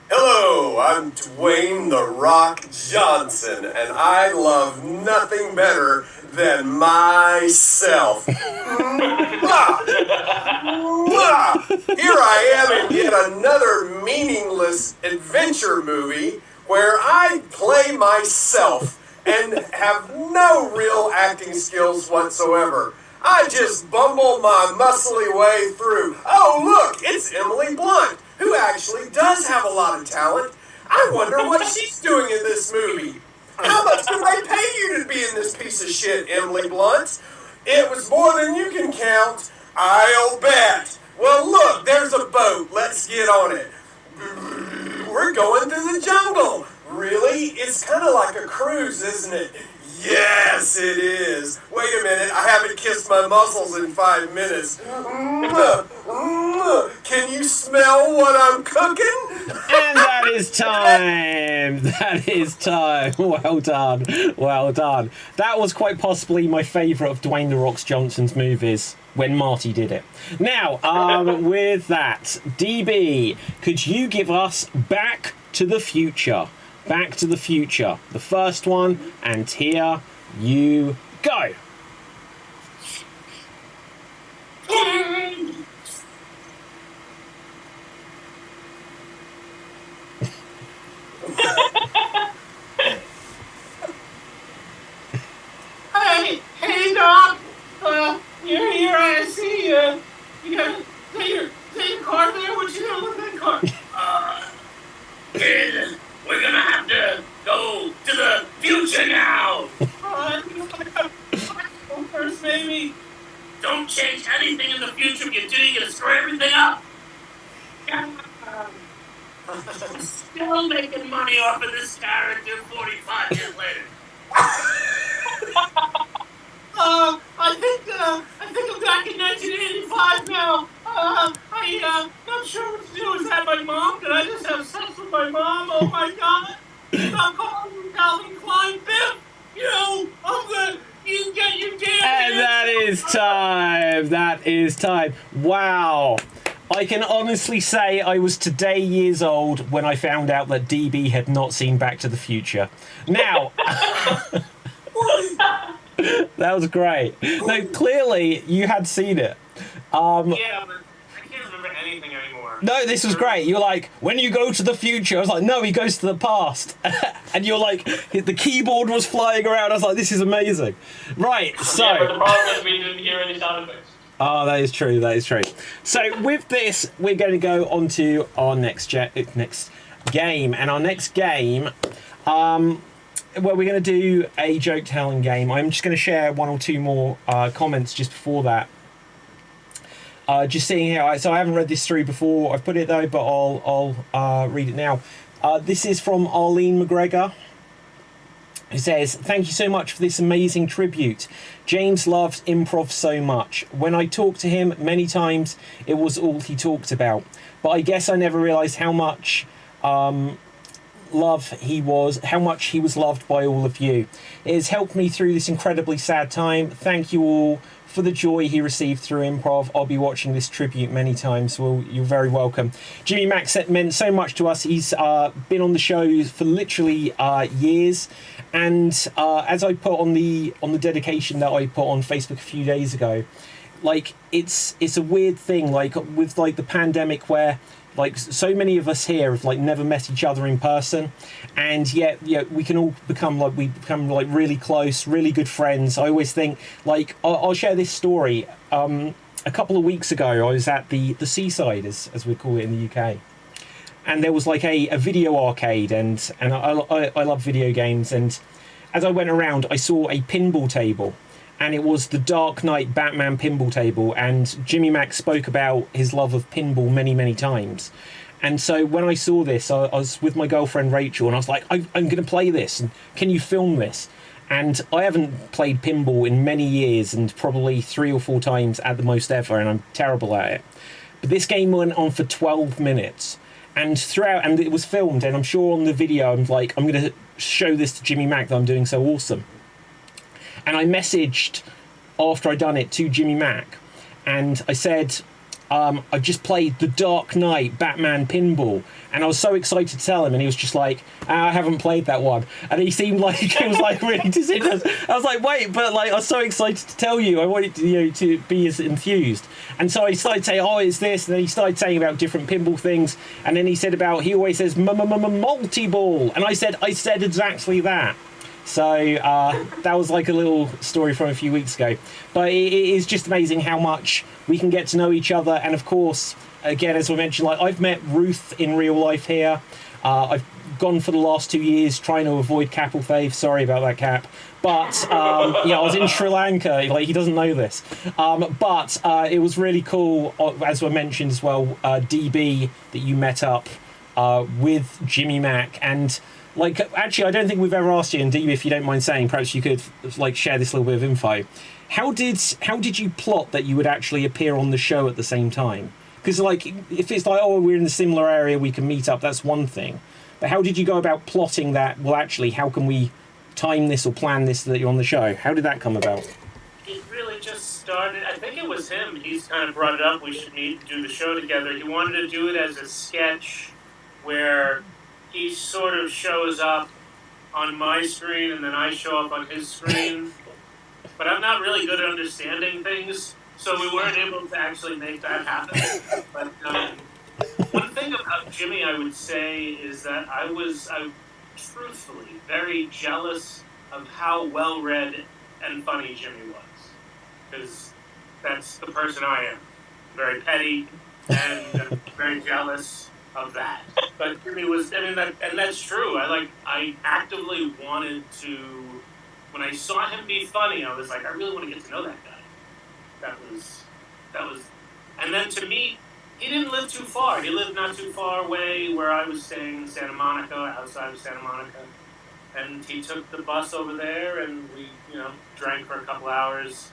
Hello, I'm Dwayne The Rock Johnson, and I love nothing better than myself. Mwah! Mwah! Here I am in yet another meaningless adventure movie where I play myself and have no real acting skills whatsoever. I just bumble my muscly way through. Oh, look, it's Emily Blunt, who actually does have a lot of talent. I wonder what she's doing in this movie. How much do they pay you to be in this piece of shit, Emily Blunt? It was more than you can count. I'll bet. Well, look, there's a boat. Let's get on it. We're going through the jungle. Really? It's kind of like a cruise, isn't it? Yes, it is. Wait a minute. I haven't kissed my muscles in 5 minutes. Can you smell what I'm cooking? And that is time. That is time. Well done. Well done. That was quite possibly my favourite of Dwayne The Rock Johnson's movies when Marty did it. Now, with that, DB, could you give us Back to the Future? Back to the Future, the first one, and here you go. change anything in the future. If you do, you're gonna screw everything up. Still making money off of this character 45 years later. I think I'm back in 1985 now. I'm not sure what to do. Is that my mom? Did I just have sex with my mom? Oh my god! Stop calling me Calvin Klein, Biff. You know, I'm good. You get your damn. And that is time. That is time. Wow. I can honestly say I was today years old when I found out that DB had not seen Back to the Future. Now, that was great. No, clearly you had seen it. Yeah, but I can't remember anything anymore. No, this was great. You were like, when you go to the future, I was like, no, he goes to the past. And you're like, the keyboard was flying around. I was like, this is amazing. Right, so. Yeah, but the problem is we didn't hear any sound effects. Oh, that is true. That is true. So with this, we're going to go on to our next game. And our next game, well, we're going to do a joke telling game. I'm just going to share one or two more comments just before that. Just seeing here. So I haven't read this through before I've put it though, but I'll read it now. This is from Arlene McGregor. It says, thank you so much for this amazing tribute. James loved improv so much. When I talked to him many times, it was all he talked about. But I guess I never realised how much how much he was loved by all of you. It has helped me through this incredibly sad time. Thank you all for the joy he received through improv. I'll be watching this tribute many times. Well, you're very welcome. Jimmy Mack meant so much to us. He's been on the show for literally years. And as I put on the dedication that I put on Facebook a few days ago, like it's a weird thing, like with like the pandemic where like so many of us here have like never met each other in person, and yet we can all become like really close, really good friends. I always think like I'll share this story. A couple of weeks ago I was at the Seaside as we call it in the UK, and there was like a video arcade, and I love video games, and as I went around I saw a pinball table. And it was the Dark Knight Batman pinball table. And Jimmy Mack spoke about his love of pinball many, many times. And so when I saw this, I was with my girlfriend Rachel, and I was like, I'm going to play this. And can you film this? And I haven't played pinball in many years, and probably 3 or 4 times at the most ever, and I'm terrible at it. But this game went on for 12 minutes. And throughout, and it was filmed, and I'm sure on the video, I'm like, I'm going to show this to Jimmy Mack that I'm doing so awesome. And I messaged after I'd done it to Jimmy Mack, and I said, I just played the Dark Knight Batman pinball, and I was so excited to tell him, and he was just like, I haven't played that one. And he seemed like he was like really disinterested. I was like, wait, but like I was so excited to tell you. I wanted to be as enthused. And so I started saying, oh, it's this, and then he started saying about different pinball things, and then he said about, he always says multi-ball, and I said exactly that. So that was like a little story from a few weeks ago. But it is just amazing how much we can get to know each other. And of course, again, as I mentioned, like I've met Ruth in real life here. I've gone for the last 2 years trying to avoid Capel Fave. Sorry about that, Cap. But I was in Sri Lanka. Like he doesn't know this. But it was really cool, as I mentioned as well, DB, that you met up with Jimmy Mack. And like, actually, I don't think we've ever asked you, and DB, if you don't mind saying, perhaps you could like share this little bit of info. How did you plot that you would actually appear on the show at the same time? Because like, if it's like, oh, we're in a similar area, we can meet up, that's one thing. But how did you go about plotting that? Well, actually, how can we time this or plan this so that you're on the show? How did that come about? It really just started. I think it was him. He's kind of brought it up. We should meet and do the show together. He wanted to do it as a sketch where he sort of shows up on my screen and then I show up on his screen. But I'm not really good at understanding things, so we weren't able to actually make that happen. But one thing about Jimmy I would say is that I was truthfully very jealous of how well-read and funny Jimmy was. Because that's the person I am. Very petty and very jealous of that. But Jimmy was, and that's true. I actively wanted to, when I saw him be funny, I was like, I really want to get to know that guy. that was, and then to meet, he didn't live too far. He lived not too far away where I was staying in Santa Monica, outside of Santa Monica. And he took the bus over there, and we, drank for a couple hours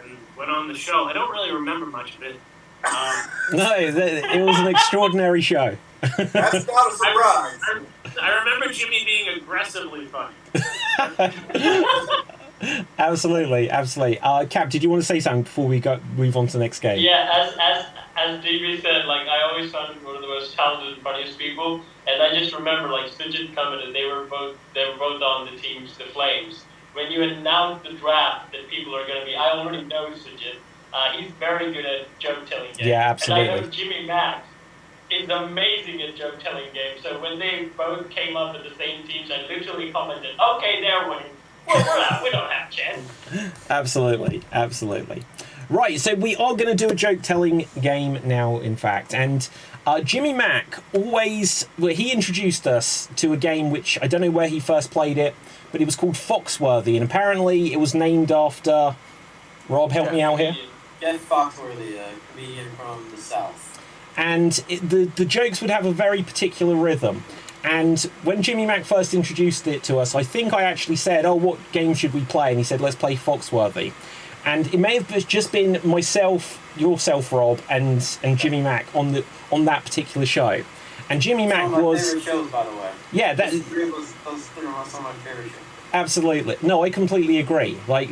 and went on the show. I don't really remember much of it. No, it was an extraordinary show. That's not a surprise. I remember Jimmy being aggressively funny. Absolutely. Cap, did you want to say something before we move on to the next game? Yeah, as DB said, like, I always found him one of the most talented and funniest people, and I just remember, like, Sujit commented they were both on the teams, the Flames. When you announce the draft that people are going to be, I already know Sujit. He's very good at joke-telling games. Yeah, absolutely. And I know Jimmy Mack is amazing at joke-telling games, so when they both came up at the same teams, I literally commented, okay, they're winning. Well, we're out. We don't have a chance. Absolutely. Right, so we are going to do a joke-telling game now, in fact. And Jimmy Mack he introduced us to a game which, I don't know where he first played it, but it was called Foxworthy. And apparently it was named after... Rob, help me out here. Jeff Foxworthy, a comedian from the South. And the jokes would have a very particular rhythm. And when Jimmy Mack first introduced it to us, I think I actually said, what game should we play? And he said, let's play Foxworthy. And it may have just been myself, yourself, Rob, and Jimmy Mack on that particular show. And Jimmy Mack was... Some of my favorite shows, by the way. Yeah, those three are some of my favorite shows. Absolutely. No, I completely agree. Like,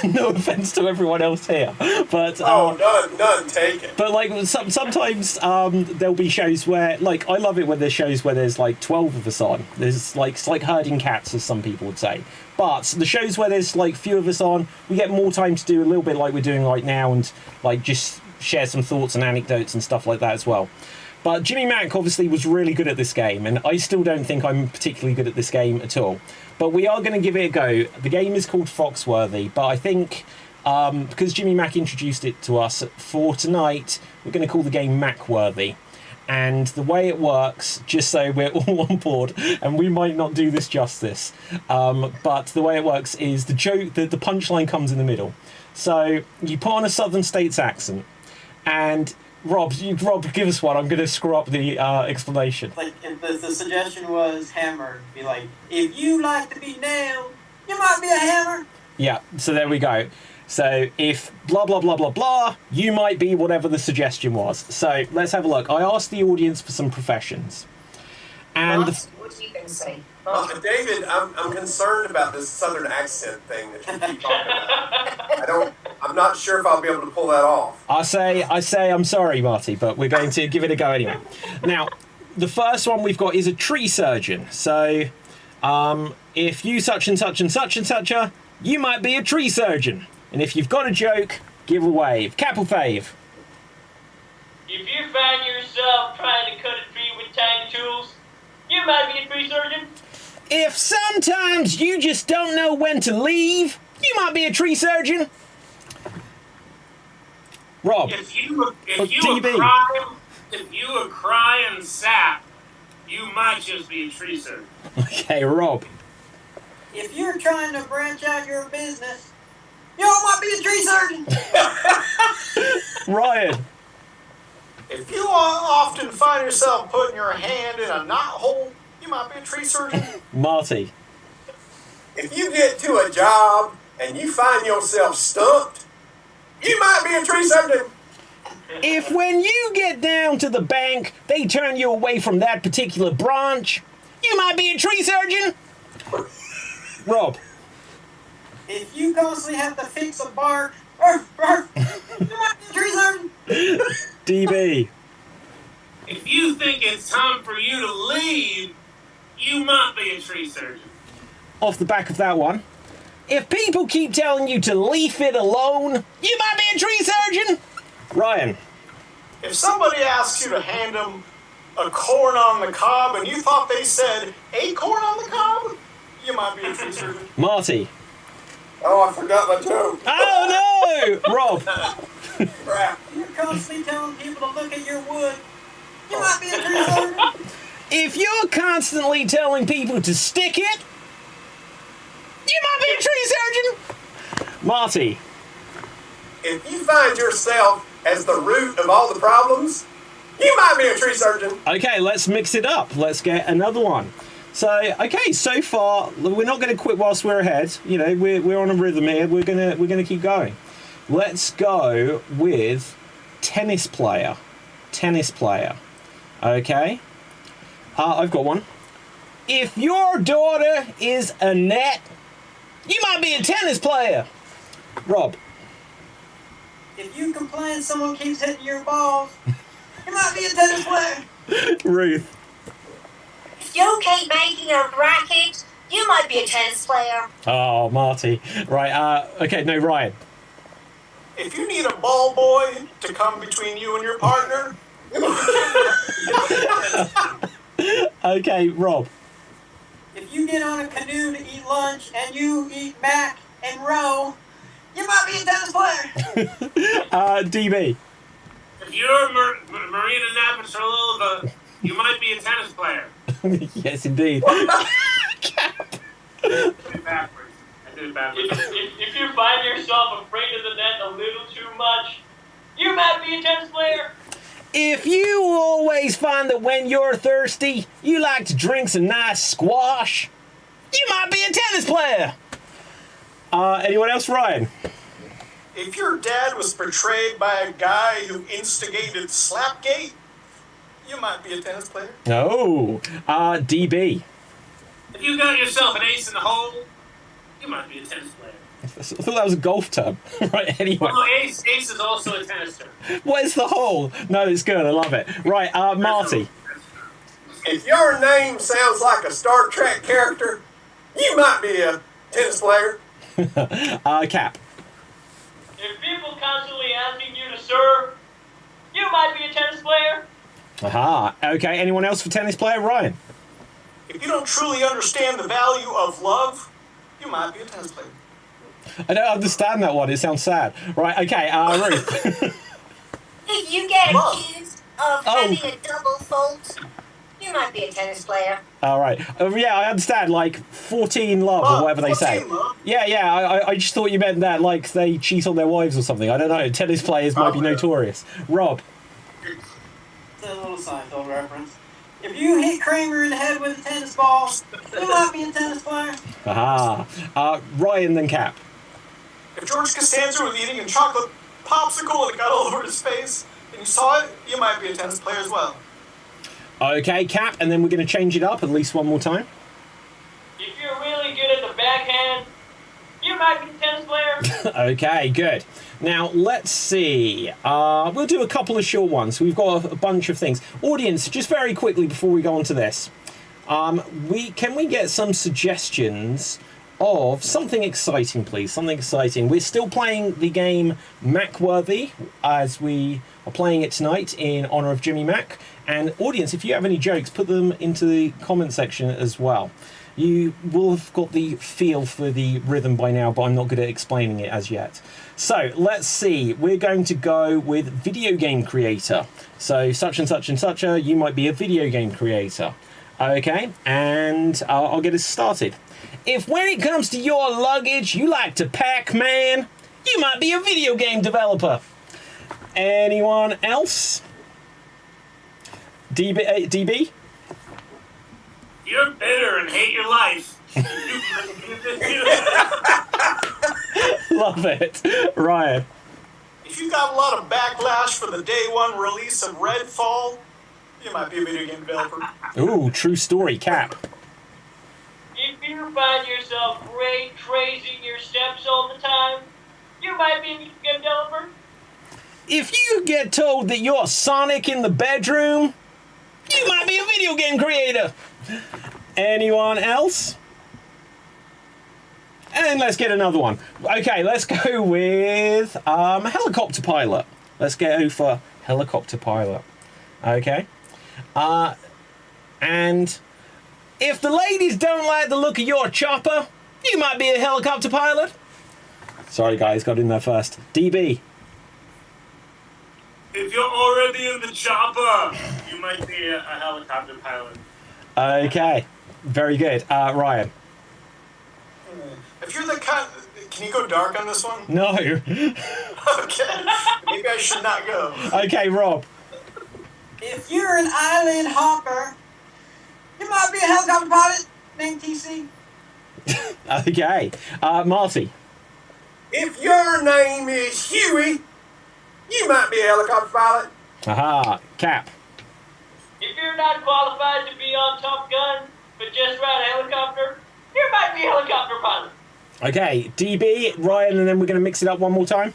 no offense to everyone else here, but none taken. But like sometimes there'll be shows where, like, I love it when there's shows where there's like 12 of us on. It's like herding cats, as some people would say. But the shows where there's like few of us on, we get more time to do a little bit like we're doing right now, and like just share some thoughts and anecdotes and stuff like that as well. But Jimmy Mack obviously was really good at this game, and I still don't think I'm particularly good at this game at all. But we are going to give it a go. The game is called Foxworthy, but I think because Jimmy Mack introduced it to us, for tonight, we're going to call the game Mackworthy. And the way it works, just so we're all on board, and we might not do this justice, but the way it works is the punchline comes in the middle. So you put on a Southern States accent, and Rob, give us one. I'm going to screw up the explanation. Like, if the suggestion was hammer, be like, if you like to be nailed, you might be a hammer. Yeah, so there we go. So if blah, blah, blah, blah, blah, you might be whatever the suggestion was. So let's have a look. I asked the audience for some professions. And what do you going to say? David, I'm concerned about this Southern accent thing that you keep talking about. I'm not sure if I'll be able to pull that off. I say I'm sorry, Marty, but we're going to give it a go anyway. Now, the first one we've got is a tree surgeon. So if you such and such and such and such a, you might be a tree surgeon. And if you've got a joke, give a wave. Cap or fave? If you find yourself trying to cut a tree with tiny tools, you might be a tree surgeon. If sometimes you just don't know when to leave, you might be a tree surgeon. Rob. If you a crying sap, you might just be a tree surgeon. Okay, Rob. If you're trying to branch out your business, you might be a tree surgeon. Ryan. If you often find yourself putting your hand in a knot hole, you might be a tree surgeon. Marty. If you get to a job and you find yourself stumped, you might be a tree surgeon. If when you get down to the bank, they turn you away from that particular branch, you might be a tree surgeon. Rob. If you constantly have to fix a bark, you might be a tree surgeon. DB. If you think it's time for you to leave, you might be a tree surgeon. Off the back of that one, if people keep telling you to leave it alone, you might be a tree surgeon. Ryan. If somebody asks you to hand them a corn on the cob and you thought they said a corn on the cob, you might be a tree surgeon. Marty. Oh, I forgot my joke. Oh, no! Rob. Crap. You're constantly telling people to look at your wood, you might be a tree surgeon. If you're constantly telling people to stick it, you might be a tree surgeon. Marty. if you find yourself as the root of all the problems, you might be a tree surgeon. Okay, let's mix it up. Let's get another one. So, okay, so far we're not going to quit whilst we're ahead. You know, we're on a rhythm here. We're gonna keep going. Let's go with tennis player. Tennis player. Okay. I've got one. If your daughter is Annette, you might be a tennis player. Rob. If you complain someone keeps hitting your balls, you might be a tennis player. Ruth. If you keep making a racket, you might be a tennis player. Oh, Marty. Right, okay, no, Ryan. If you need a ball boy to come between you and your partner, Okay, Rob. If you get on a canoe to eat lunch and you eat mac and row, you might be a tennis player. DB. If you're Marina Navratilova, you might be a tennis player. Yes, indeed. I did it backwards. If you find yourself afraid of the net a little too much, you might be a tennis player. If you always find that when you're thirsty, you like to drink some nice squash, you might be a tennis player. Anyone else, Ryan? if your dad was portrayed by a guy who instigated Slapgate, you might be a tennis player. Oh, DB. If you got yourself an ace in the hole, you might be a tennis player. I thought that was a golf term. Right, anyway. Well, ace is also a tennis term. What is the hole? No, it's good. I love it. Right, Marty. If your name sounds like a Star Trek character, you might be a tennis player. Cap. If people constantly asking you to serve, you might be a tennis player. Aha. Okay, anyone else for tennis player? Ryan. If you don't truly understand the value of love, you might be a tennis player. I don't understand that one. It sounds sad. Right, okay, Ruth. If you get accused of having a double fault, you might be a tennis player. All right. Yeah, I understand. Like 14 love or whatever they say. Love. Yeah. I just thought you meant that like they cheat on their wives or something. I don't know. Tennis players might be notorious. Rob. It's a little Seinfeld reference. If you hit Kramer in the head with a tennis ball, you might be a tennis player. Aha. Ryan then Cap. If George Costanza was eating a chocolate popsicle and it got all over his face, and you saw it, you might be a tennis player as well. Okay, Cap, and then we're going to change it up at least one more time. If you're really good at the backhand, you might be a tennis player. Okay, good. Now, let's see. We'll do a couple of short ones. We've got a bunch of things. Audience, just very quickly before we go on to this. Can we get some suggestions of something exciting, please? Something exciting. We're still playing the game Macworthy as we are playing it tonight in honor of Jimmy Mac. And audience, if you have any jokes, put them into the comment section as well. You will have got the feel for the rhythm by now, but I'm not good at explaining it as yet. So let's see. We're going to go with video game creator. So such and such and such a, you might be a video game creator. Okay, and I'll get us started. If when it comes to your luggage, you like to pack, man, you might be a video game developer. Anyone else? DB? You're bitter and hate your life. Love it. Ryan. If you got a lot of backlash for the day one release of Redfall, you might be a video game developer. Ooh, true story. Cap. If you find yourself tracing your steps all the time, you might be a video game developer. If you get told that you're Sonic in the bedroom, you might be a video game creator. Anyone else? And let's get another one. Okay, let's go with helicopter pilot. Let's go for helicopter pilot. Okay. And if the ladies don't like the look of your chopper, you might be a helicopter pilot. Sorry, guys, got in there first. DB. If you're already in the chopper, you might be a helicopter pilot. Okay, very good. Ryan. If you're the kind, can you go dark on this one? No. Okay, maybe I should not go. Okay, Rob. If you're an island hopper, you might be a helicopter pilot named TC. Okay. Marty. If your name is Huey, you might be a helicopter pilot. Aha. Cap. If you're not qualified to be on Top Gun, but just ride a helicopter, you might be a helicopter pilot. Okay, DB, Ryan, and then we're going to mix it up one more time.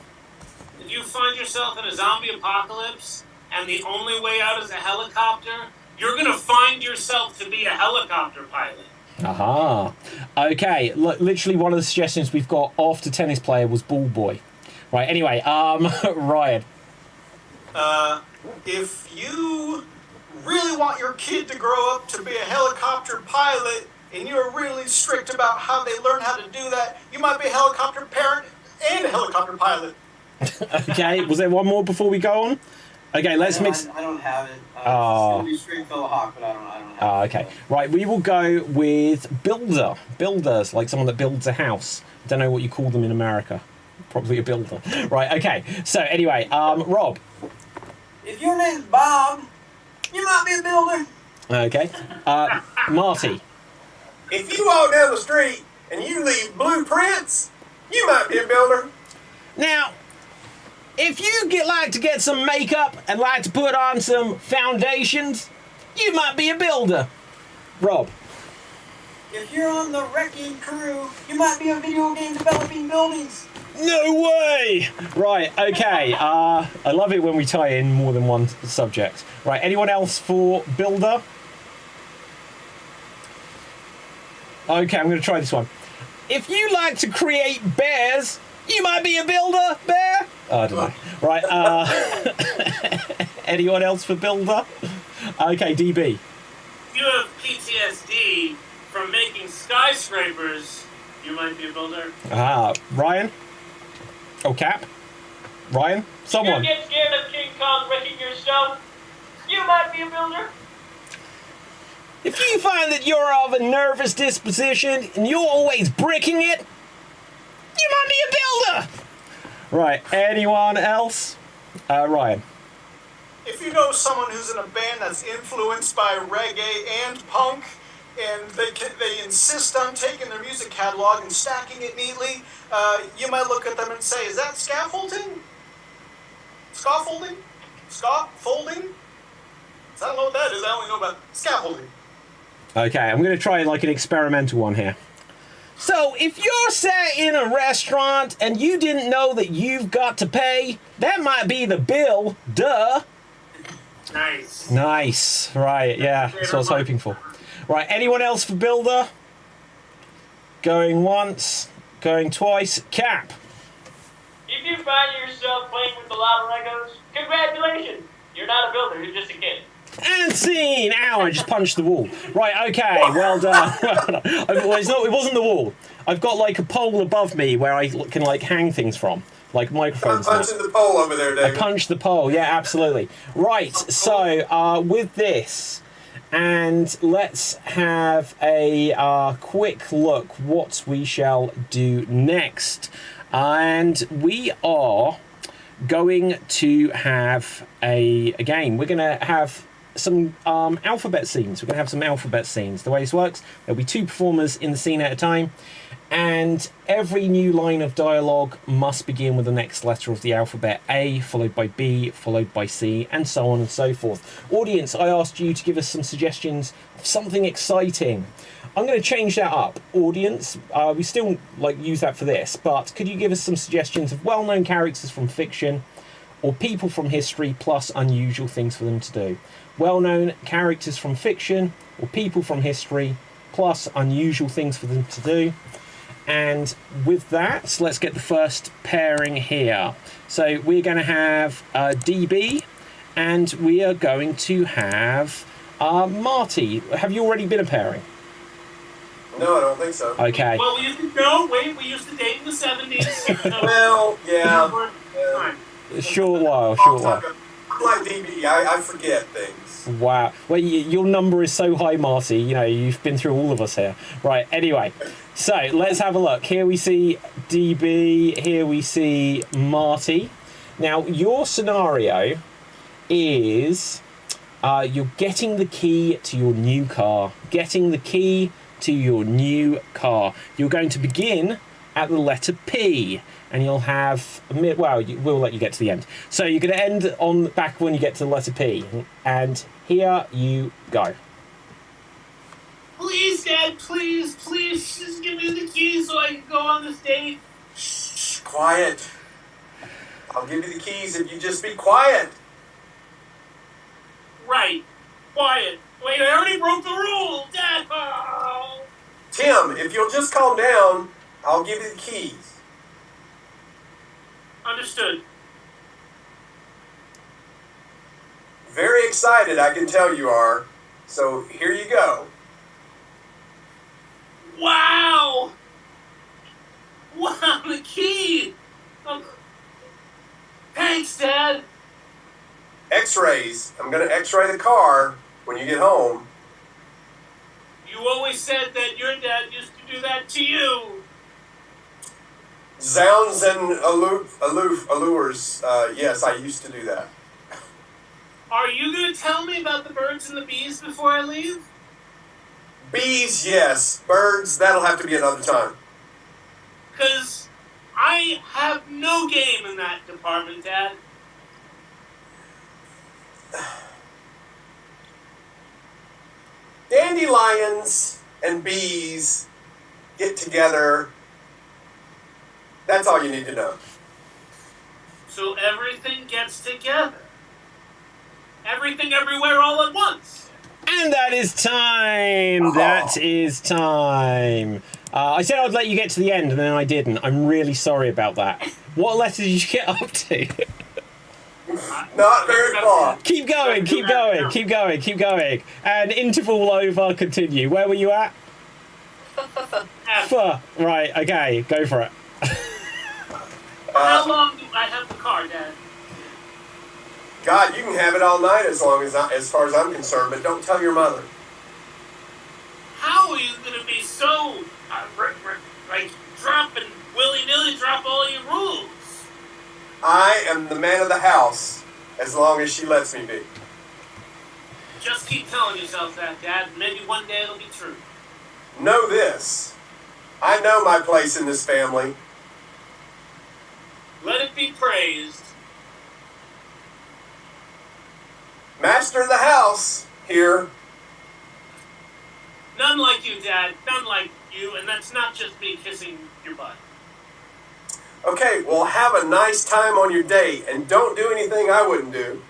If you find yourself in a zombie apocalypse and the only way out is a helicopter, you're going to find yourself to be a helicopter pilot. Aha. Okay, look, literally one of the suggestions we've got after tennis player was ball boy. Right, anyway, Ryan. If you really want your kid to grow up to be a helicopter pilot and you're really strict about how they learn how to do that, you might be a helicopter parent and a helicopter pilot. Okay, was there one more before we go on? Okay, let's mix. I don't have it. It's going to be Stringfellow Hawk, but I don't have it. Okay, right, we will go with builder. Builders, like someone that builds a house. I don't know what you call them in America. Probably a builder. Right, okay. So anyway, Rob. If your name's Bob, you might be a builder. Okay. Marty. If you walk down the street and you leave blueprints, you might be a builder. Now, if you like to get some makeup and like to put on some foundations, you might be a builder. Rob. If you're on the wrecking crew, you might be a video game developing buildings. No way! Right, okay. I love it when we tie in more than one subject. Right, anyone else for builder? Okay, I'm going to try this one. If you like to create bears, you might be a builder, bear? Oh, I don't know. Right, anyone else for builder? Okay, DB. If you have PTSD from making skyscrapers, you might be a builder. Ryan? Oh, Cap? Ryan? Someone. If you get scared of King Kong wrecking your stuff, you might be a builder. If you find that you're of a nervous disposition and you're always bricking it, you might be a builder. Right, anyone else? Ryan. If you know someone who's in a band that's influenced by reggae and punk, and they insist on taking their music catalog and stacking it neatly, you might look at them and say, is that scaffolding? Scaffolding? Scaffolding? I don't know what that is. I only know about scaffolding. Okay, I'm going to try like an experimental one here. So, if you're sat in a restaurant and you didn't know that you've got to pay, that might be the bill. Duh. Nice. Nice. Right, yeah, that's what I was hoping for. Right, anyone else for builder? Going once, going twice. Cap. If you find yourself playing with a lot of Legos, congratulations. You're not a builder, you're just a kid. And scene! Ow, I just punched the wall. Right, okay, well done. Well, it wasn't the wall. I've got like a pole above me where I can like hang things from. Like microphones. I'm punching the pole over there, David. I punched the pole, yeah, absolutely. Right, so with this, and let's have a quick look what we shall do next. And we are going to have a game. We're going to have some alphabet scenes. We're going to have some alphabet scenes. The way this works, there'll be 2 performers in the scene at a time, and every new line of dialogue must begin with the next letter of the alphabet. A, followed by B, followed by C, and so on and so forth. Audience, I asked you to give us some suggestions of something exciting. I'm going to change that up. Audience, we still use that for this, but could you give us some suggestions of well-known characters from fiction or people from history plus unusual things for them to do? Well-known characters from fiction or people from history plus unusual things for them to do. And with that, let's get the first pairing here. So we're going to have DB, and we are going to have Marty. Have you already been a pairing? No, I don't think so. Okay. Well, we used to date in the 70s. Well, yeah. Short while. I'm like DB. I forget things. Wow. Well, your number is so high, Marty. You know, you've been through all of us here. Right, anyway. So, let's have a look. Here we see DB. Here we see Marty. Now, your scenario is you're getting the key to your new car. Getting the key to your new car. You're going to begin at the letter P. And you'll have, well, we'll let you get to the end. So you're going to end on back when you get to the letter P. And here you go. Please, Dad, please, just give me the keys so I can go on this date. Shh, quiet. I'll give you the keys if you just be quiet. Right, quiet. Wait, I already broke the rule, Dad. Oh. Tim, if you'll just calm down, I'll give you the keys. Understood. Very excited, I can tell you are. So here you go. Wow! Wow, the key! Thanks, Dad! X-rays. I'm going to X-ray the car when you get home. You always said that your dad used to do that to you. Zounds and allures. Yes, I used to do that. Are you going to tell me about the birds and the bees before I leave? Bees, yes. Birds, that'll have to be another time. 'Cause I have no game in that department, Dad. Dandelions and bees get together. That's all you need to know. So everything gets together. Everything everywhere all at once. And that is time. That is time. I said I'd let you get to the end, and then I didn't. I'm really sorry about that. What letter did you get up to? Not very far. Keep going, keep going, keep going, keep going. And interval over, continue. Where were you at? F. Right, okay, go for it. How long do I have the car, Dad? God, you can have it all night as far as I'm concerned, but don't tell your mother. How are you going to be so, like, willy-nilly drop all your rules? I am the man of the house, as long as she lets me be. Just keep telling yourself that, Dad. Maybe one day it'll be true. Know this. I know my place in this family. Let it be praised. Master of the house, here. None like you, Dad. None like you, and that's not just me kissing your butt. Okay, well, have a nice time on your date, and don't do anything I wouldn't do.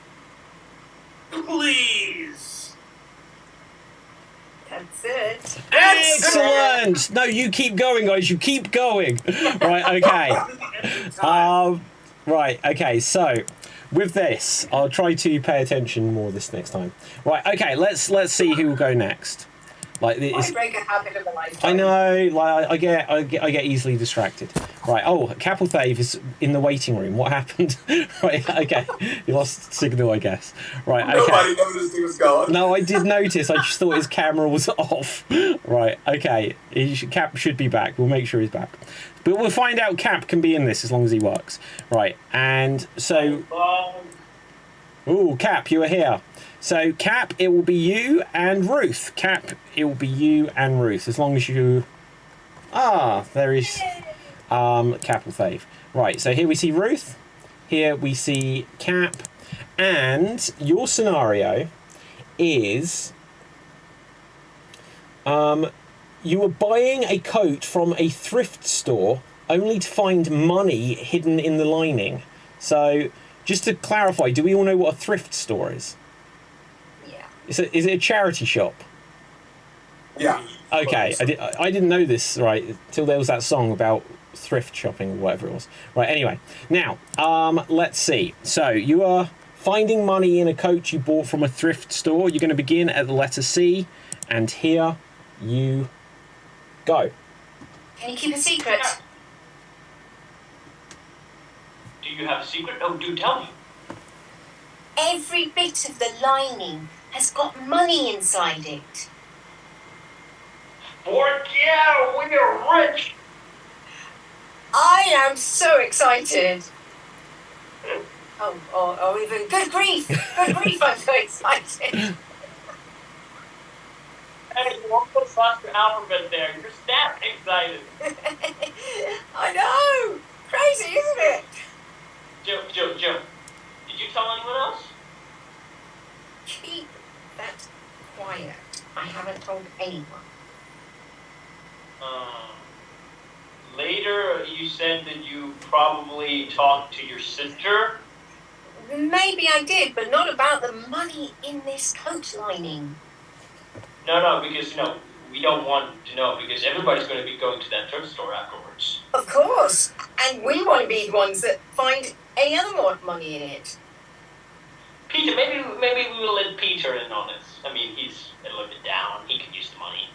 Please. That's it. Excellent! No, you keep going, guys. You keep going. Right, okay. Right, okay, so with this, I'll try to pay attention more this next time. Right, okay, let's see who will go next. Like this, I break a habit of a lifetime. I know, like I get easily distracted. Right, oh, Capelthave is in the waiting room. What happened? Right, okay, you lost signal, I guess. Right, okay. Nobody noticed he was gone. No, I did notice. I just thought his camera was off. Right, okay. Cap should be back. We'll make sure he's back. But we'll find out Cap can be in this as long as he works. Right, and so... Ooh, Cap, you are here. So, Cap, it will be you and Ruth. Cap, it will be you and Ruth, as long as you... Ah, there is Capelthave. Right, so here we see Ruth. Here we see Cap. And your scenario is... you were buying a coat from a thrift store only to find money hidden in the lining. So, just to clarify, do we all know what a thrift store is? Yeah. Is it a charity shop? Yeah. Okay, I didn't know this, right, till there was that song about thrift shopping or whatever it was. Right, anyway. Now, let's see. So, you are finding money in a coat you bought from a thrift store. You're going to begin at the letter C, and here you go. Can you keep a secret? Do you have a secret? Oh, do tell me. Every bit of the lining has got money inside it. Fork yeah, we are rich. I am so excited. Oh, even good grief, I'm so excited. Hey, you won't put faster alphabet there. You're snap excited. I know, crazy, isn't it? Joe. Did you tell anyone else? Keep that quiet. I haven't told anyone. Later, you said that you probably talked to your sister. Maybe I did, but not about the money in this coat lining. No, because, we don't want to know, because everybody's going to be going to that thrift store afterwards. Of course, and we want to be the ones that find any other more money in it. Peter, maybe we will let Peter in on this. I mean, he's a little bit down. He could use the money.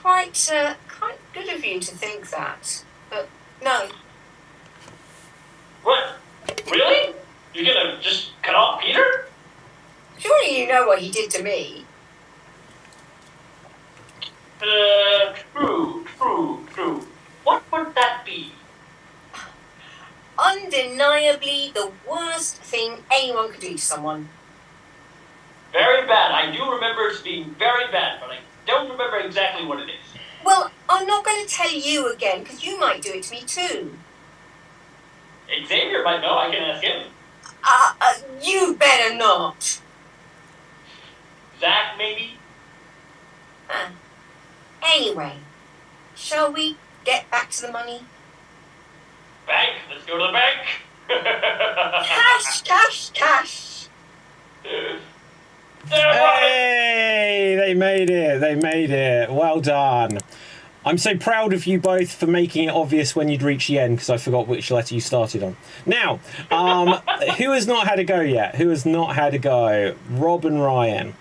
Quite good of you to think that, but no. What? Really? You're gonna just cut off Peter? Surely you know what he did to me. True. What would that be? Undeniably the worst thing anyone could do to someone. Very bad. I do remember it being very bad, but I don't remember exactly what it is. Well, I'm not going to tell you again, because you might do it to me too. Xavier might know. I can ask him. You better not. Zach, maybe? Anyway, shall we get back to the money? Bank? Let's go to the bank. Cash. Hey, they made it. Well done. I'm so proud of you both for making it obvious when you'd reach the end, because I forgot which letter you started on. Now, who has not had a go yet? Rob and Ryan.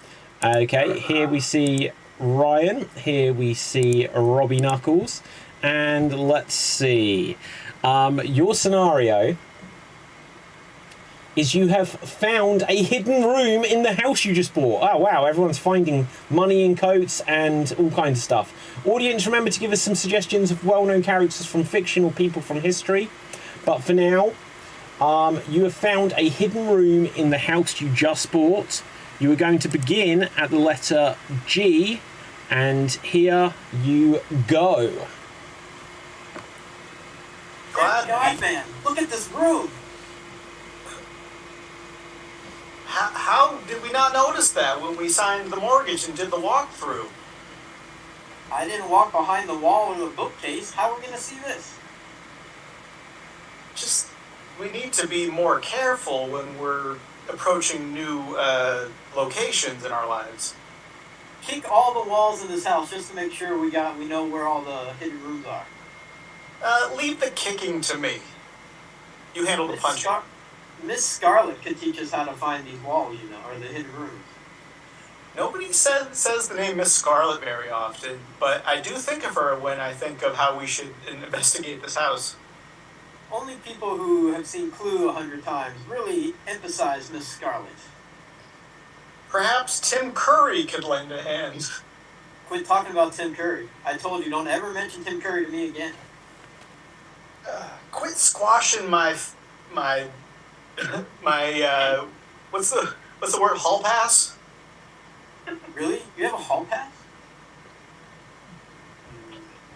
Okay, here we see Ryan. Here we see Robbie Knuckles. And let's see. Your scenario is you have found a hidden room in the house you just bought. Oh, wow, everyone's finding money in coats and all kinds of stuff. Audience, remember to give us some suggestions of well-known characters from fiction or people from history. But for now, you have found a hidden room in the house you just bought. You are going to begin at the letter G, and here you go. God, man, look at this room. How did we not notice that when we signed the mortgage and did the walkthrough? I didn't walk behind the wall or the bookcase. How are we going to see this? We need to be more careful when we're approaching new locations in our lives. Kick all the walls in this house just to make sure we know where all the hidden rooms are. Leave the kicking to me. You handle the punching. Miss Scarlet could teach us how to find these walls, or the hidden rooms. Nobody says the name Miss Scarlet very often, but I do think of her when I think of how we should investigate this house. Only people who have seen Clue 100 times really emphasize Miss Scarlet. Perhaps Tim Curry could lend a hand. Quit talking about Tim Curry. I told you, don't ever mention Tim Curry to me again. Quit squashing my what's the word? Hall pass? Really? You have a hall pass?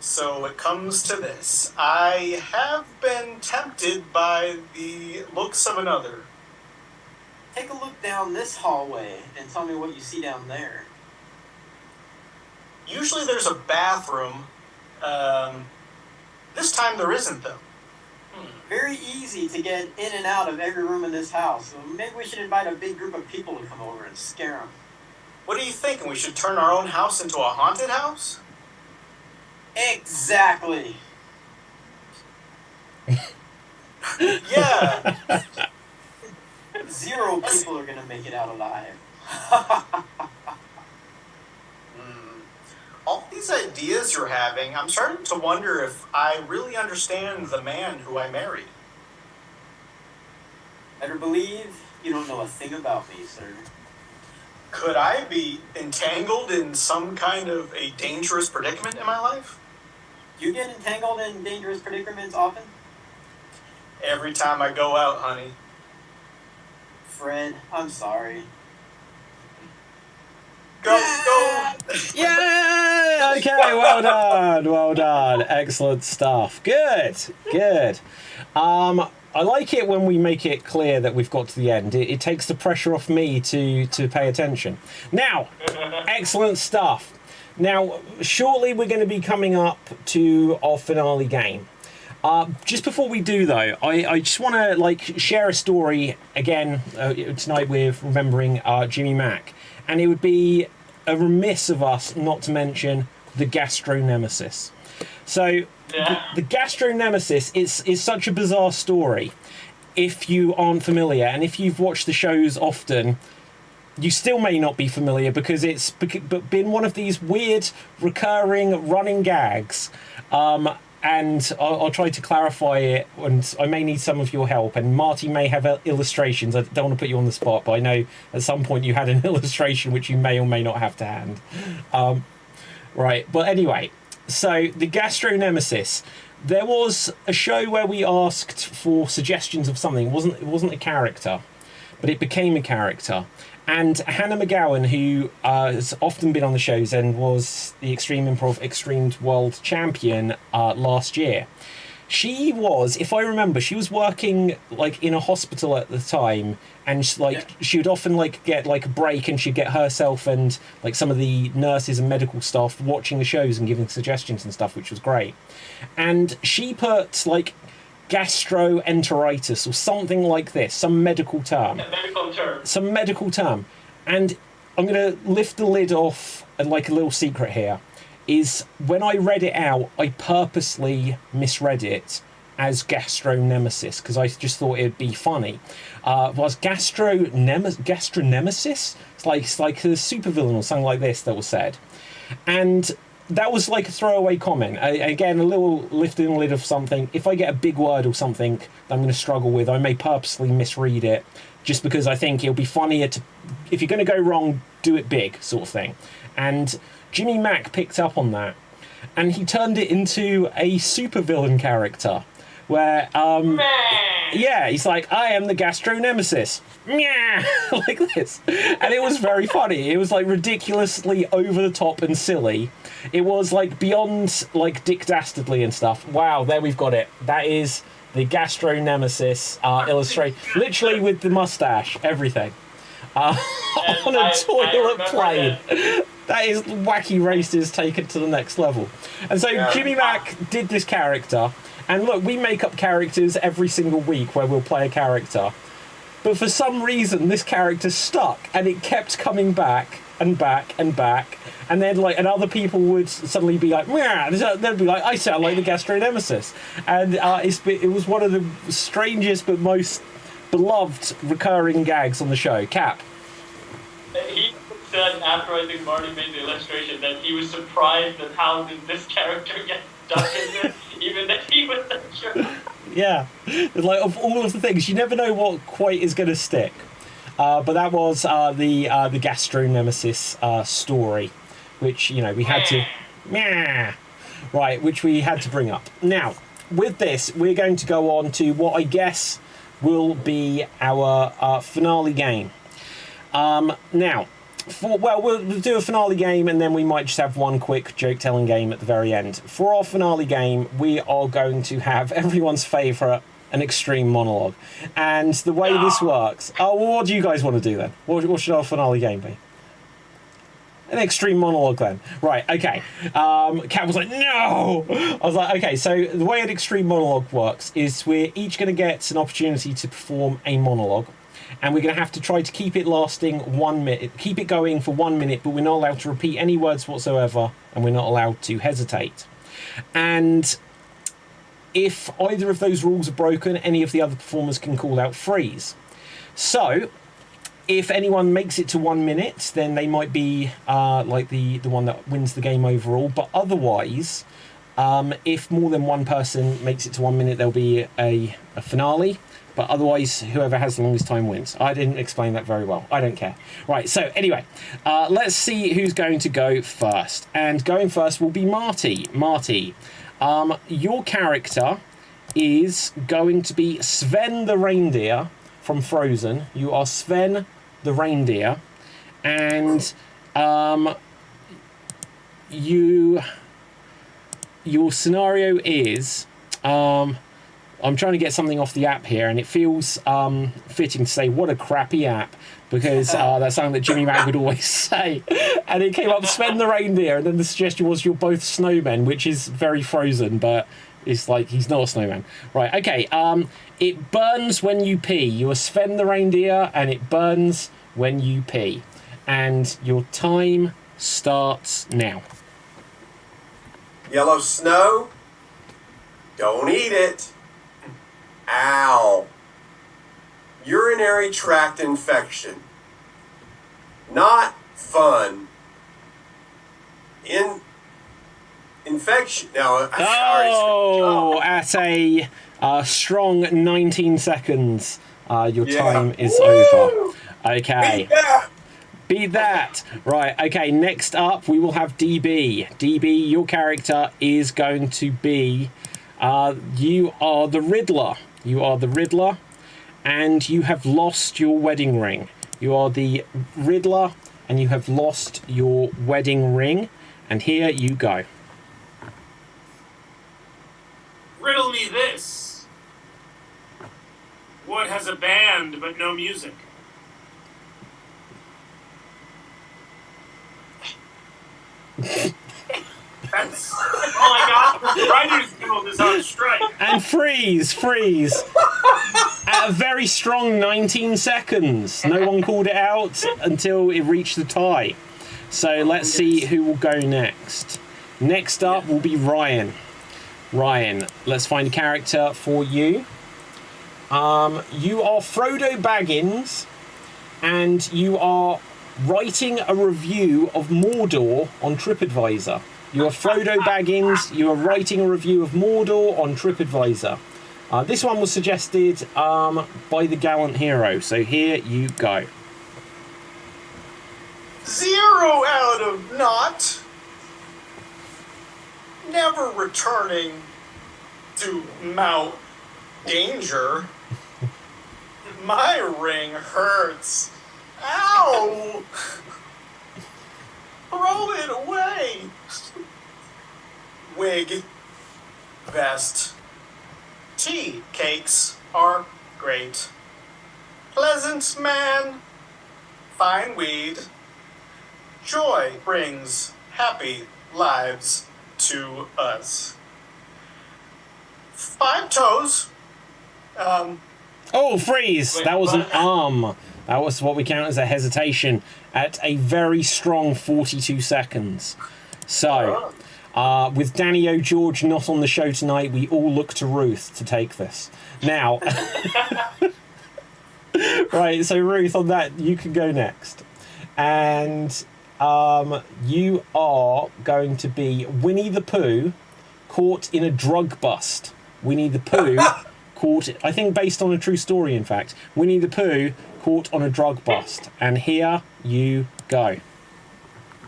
So it comes to this. I have been tempted by the looks of another. Take a look down this hallway and tell me what you see down there. Usually there's a bathroom. This time there isn't, though. Very easy to get in and out of every room in this house. So maybe we should invite a big group of people to come over and scare them. What are you thinking? We should turn our own house into a haunted house? Exactly. Yeah. 0 people are going to make it out alive. All these ideas you're having, I'm starting to wonder if I really understand the man who I married. Better believe you don't know a thing about me, sir. Could I be entangled in some kind of a dangerous predicament in my life? You get entangled in dangerous predicaments often? Every time I go out, honey. Fred, I'm sorry. Go! Yeah. Okay. Well done. Excellent stuff. Good. I like it when we make it clear that we've got to the end. It takes the pressure off me to pay attention. Now, excellent stuff. Now, shortly we're going to be coming up to our finale game. Just before we do, though, I just want to share a story again tonight with remembering Jimmy Mack, and it would be a remiss of us not to mention the Gastro Nemesis. So, the Gastro Nemesis is such a bizarre story. If you aren't familiar, and if you've watched the shows often, you still may not be familiar because it's been one of these weird, recurring, running gags. And I'll try to clarify it, and I may need some of your help. And Marty may have illustrations. I don't want to put you on the spot, but I know at some point you had an illustration which you may or may not have to hand. Right, but anyway, so the Gastro Nemesis. There was a show where we asked for suggestions of something. It wasn't a character, but it became a character. And Hannah McGowan, who has often been on the shows and was the Extreme Improv XStreamed World Champion last year, she was, if I remember, she was working in a hospital at the time, and she would often get a break, and she'd get herself and some of the nurses and medical staff watching the shows and giving suggestions and stuff, which was great. And she put gastroenteritis or something like this, some medical term. Some medical term. And I'm going to lift the lid off, and a little secret here, is when I read it out, I purposely misread it as Gastro Nemesis because I just thought it'd be funny. Was Gastro Nemesis? It's like a supervillain or something like this that was said. And that was a throwaway comment. Again, a little lifting the lid of something. If I get a big word or something that I'm going to struggle with, I may purposely misread it just because I think it'll be funnier to, if you're going to go wrong, do it big, sort of thing. And Jimmy Mack picked up on that, and he turned it into a supervillain character where, he's like, I am the Gastro Nemesis. Like this. And it was very funny. It was ridiculously over the top and silly. It was beyond Dick Dastardly and stuff. Wow, there we've got it. That is the Gastro Nemesis illustrate, literally with the mustache, everything. On a toilet plane. That is wacky races taken to the next level. And so Jimmy Mack did this character. And look, we make up characters every single week where we'll play a character. But for some reason, this character stuck, and it kept coming back and back and back. And then, and other people would suddenly be like, "Meow." They'd be like, I sound like the Gastro Nemesis. And it was one of the strangest but most beloved recurring gags on the show. Cap. He said after I think Marty made the illustration that he was surprised at how did this character get stuck in this, even that he was not sure. Yeah, of all of the things, you never know what quite is going to stick. But that was the Gastro Nemesis story, which we had which we had to bring up. Now, with this, we're going to go on to what I guess will be our finale game. Now, we'll do a finale game, and then we might just have one quick joke-telling game at the very end. For our finale game, we are going to have everyone's favourite, an extreme monologue. And the way this works... what do you guys want to do then? What should our finale game be? An extreme monologue then. Right, okay. Kat was like, no! I was like, okay, so the way an extreme monologue works is we're each going to get an opportunity to perform a monologue. And we're going to have to try to keep it lasting 1 minute, keep it going for 1 minute, but we're not allowed to repeat any words whatsoever, and we're not allowed to hesitate. And if either of those rules are broken, any of the other performers can call out freeze. So, if anyone makes it to 1 minute, then they might be the one that wins the game overall, but otherwise, If more than one person makes it to 1 minute, there'll be a finale. But otherwise, whoever has the longest time wins. I didn't explain that very well. I don't care. Right, so anyway, let's see who's going to go first. And going first will be Marty. Marty, your character is going to be Sven the reindeer from Frozen. You are Sven the reindeer. And your scenario is... I'm trying to get something off the app here, and it feels fitting to say, what a crappy app, because that's something that Jimmy Mack would always say. And it came up, Sven the reindeer, and then the suggestion was you're both snowmen, which is very Frozen, but it's like he's not a snowman. Right, okay. It burns when you pee. You are Sven the reindeer, and it burns when you pee. And your time starts now. Yellow snow, don't eat it. Ow. Urinary tract infection. Not fun. Infection. Now, at a strong 19 seconds, your time is over. Okay. Beat that. Right, okay, next up we will have DB. DB, your character is going to be... you are the Riddler. You are the Riddler, and you have lost your wedding ring. You are the Riddler, and you have lost your wedding ring. And here you go. Riddle me this. What has a band but no music? That's all I got. The Writers Guild is on strike. And freeze. At a very strong 19 seconds. No one called it out until it reached the tie. So let's see who will go next. Next up will be Ryan. Ryan, let's find a character for you. You are Frodo Baggins, and you are writing a review of Mordor on TripAdvisor. You are Frodo Baggins. You are writing a review of Mordor on TripAdvisor. This one was suggested by the Gallant Hero, so here you go. 0 out of not. Never returning to Mount Danger. My ring hurts. Ow! Throw it away. Wig. Vest. Tea cakes are great. Pleasant man. Fine weed. Joy brings happy lives to us. 5 toes. Oh, freeze! That was an That was what we count as a hesitation at a very strong 42 seconds. So, with Danny O'George not on the show tonight, we all look to Ruth to take this. Now, right, so Ruth, on that, you can go next. And you are going to be Winnie the Pooh caught in a drug bust. Winnie the Pooh caught, I think based on a true story, in fact. Winnie the Pooh caught on a drug bust. And here you go.